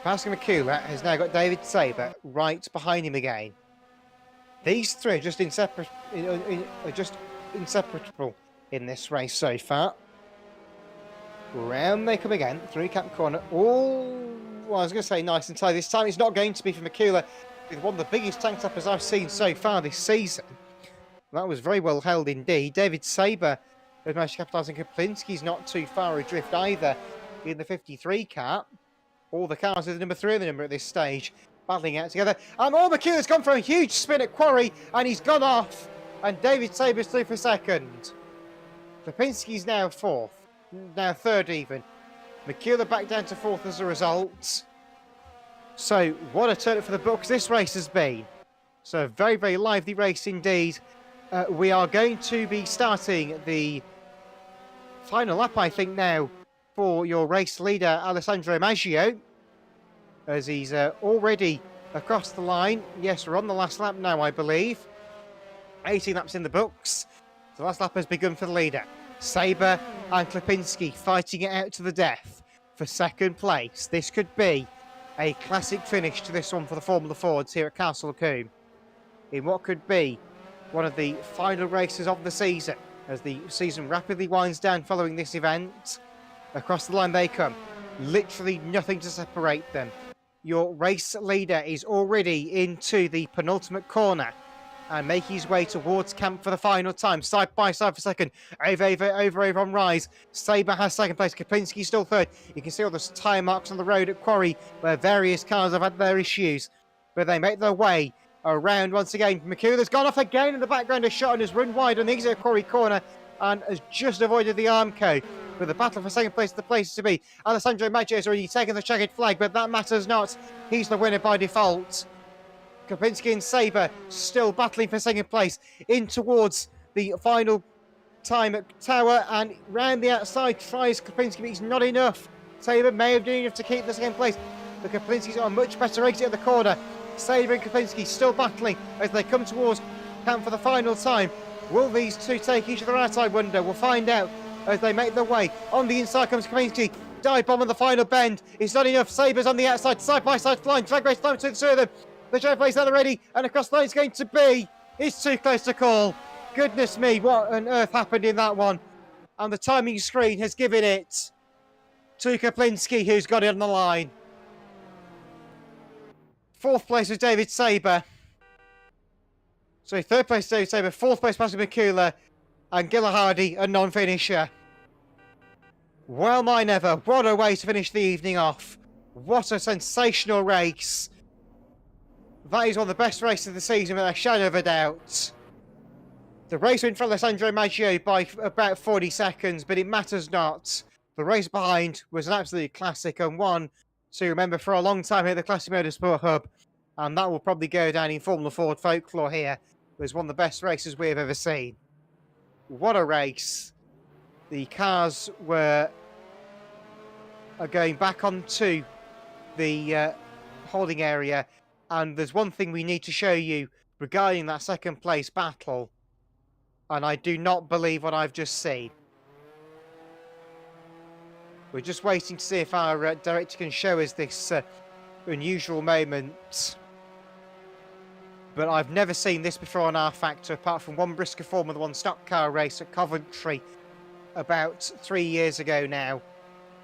Pascal Mikula has now got David Saber right behind him again. These 3 are just inseparable in this race so far. Round they come again, through Camp Corner. I was going to say nice and tight. This time it's not going to be for Mikula, with one of the biggest tank toppers I've seen so far this season. That was very well held indeed. David Saber has managed to capitalise, and Kaplinski's not too far adrift either in the 53 car. All the cars with the number 3 in the number at this stage, battling out together. Mikula's gone for a huge spin at Quarry, and he's gone off. And David Saber's through for 2nd. Kaplinski's now 4th. Now 3rd even. Mikula back down to 4th as a result. So, what a turn up for the books this race has been. So, a very, very lively race indeed. We are going to be starting the final lap, I think, now for your race leader, Alessandro Maggio, as he's already across the line. Yes, we're on the last lap now, I believe. 18 laps in the books. The last lap has begun for the leader. Saber and Klipinski fighting it out to the death for second place. This could be a classic finish to this one for the Formula Fords here at Castle Combe, in what could be one of the final races of the season, as the season rapidly winds down following this event. Across the line they come. Literally nothing to separate them. Your race leader is already into the penultimate corner and making his way towards camp for the final time. Side by side for second. Over on Rise. Saber has second place. Kapinski still third. You can see all the tyre marks on the road at Quarry where various cars have had their issues. But they make their way around once again. McCuller's gone off again in the background. A shot and has run wide on the exit of Quarry corner and has just avoided the Armco. But the battle for second place is the place to be. Alessandro Maggio has already taken the checkered flag, but that matters not. He's the winner by default. Kapinski and Saber still battling for second place in towards the final time at Tower, and round the outside tries Kapinski, but he's not enough. Saber may have done enough to keep the second place, but Kapinski's got a much better exit at the corner. Saber and Kapinski still battling as they come towards camp for the final time. Will these two take each other out, I wonder? We'll find out as they make their way. On the inside comes Kapinski. Dive bomb on the final bend. It's not enough. Saber's on the outside, side by side flying. Drag race time between the two of them. The drive place out already, and across the line it's going to be. It's too close to call. Goodness me, what on earth happened in that one? And the timing screen has given it to Kaplinski, who's got it on the line. Fourth place was David Saber. Sorry, third place David Saber. Fourth place Pascal McCuller. And Gillihardy, a non-finisher. Well, my never, what a way to finish the evening off. What a sensational race. That is one of the best races of the season, without a shadow of a doubt. The race went for Alessandro Maggio by about 40 seconds, but it matters not. The race behind was an absolute classic, and one to remember for a long time here at the Classic Motorsport Hub. And that will probably go down in Formula Ford folklore here. It was one of the best races we have ever seen. What a race. The cars are going back onto the holding area. And there's one thing we need to show you regarding that second place battle. And I do not believe what I've just seen. We're just waiting to see if our director can show us this unusual moment. But I've never seen this before on R Factor, apart from one Brisker Formula 1 stock car race at Coventry about 3 years ago now.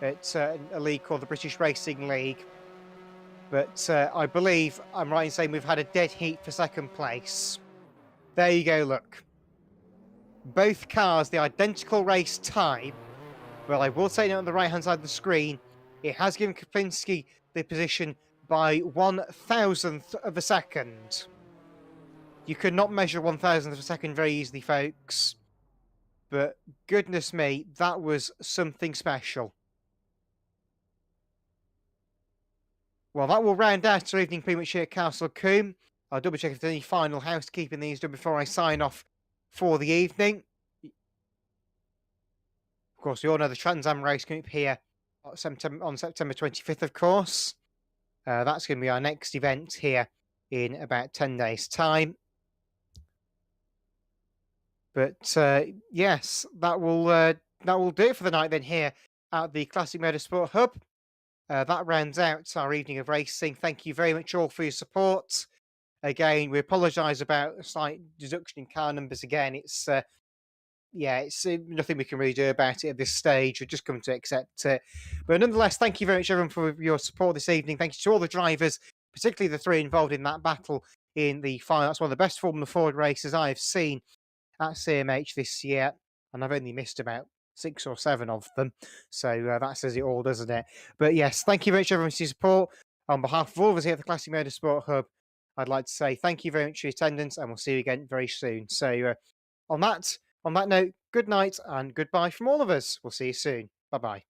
At a league called the British Racing League. But I believe I'm right in saying we've had a dead heat for second place. There you go, look. Both cars, the identical race time. Well, I will say now on the right-hand side of the screen, it has given Kapinski the position by 1,000th of a second. You could not measure 1,000th of a second very easily, folks. But goodness me, that was something special. Well, that will round out our evening pretty much here at Castle Combe. I'll double check if there's any final housekeeping needs done before I sign off for the evening. Of course, we all know the Trans Am race coming up here on September 25th, of course. That's going to be our next event here in about 10 days' time. But yes, that will do it for the night then here at the Classic Motorsport Hub. That rounds out our evening of racing. Thank you very much all for your support. Again, we apologise about a slight deduction in car numbers again. It's nothing we can really do about it at this stage. We've just come to accept it. But nonetheless, thank you very much everyone for your support this evening. Thank you to all the drivers, particularly the three involved in that battle in the final. That's one of the best Formula Ford races I have seen at CMH this year. And I've only missed about 6 or 7 of them. So that says it all, doesn't it? But yes, thank you very much everyone for your support. On behalf of all of us here at the Classic Motorsport Hub, I'd like to say thank you very much for your attendance, and we'll see you again very soon. So on that note, good night and goodbye from all of us. We'll see you soon. Bye-bye.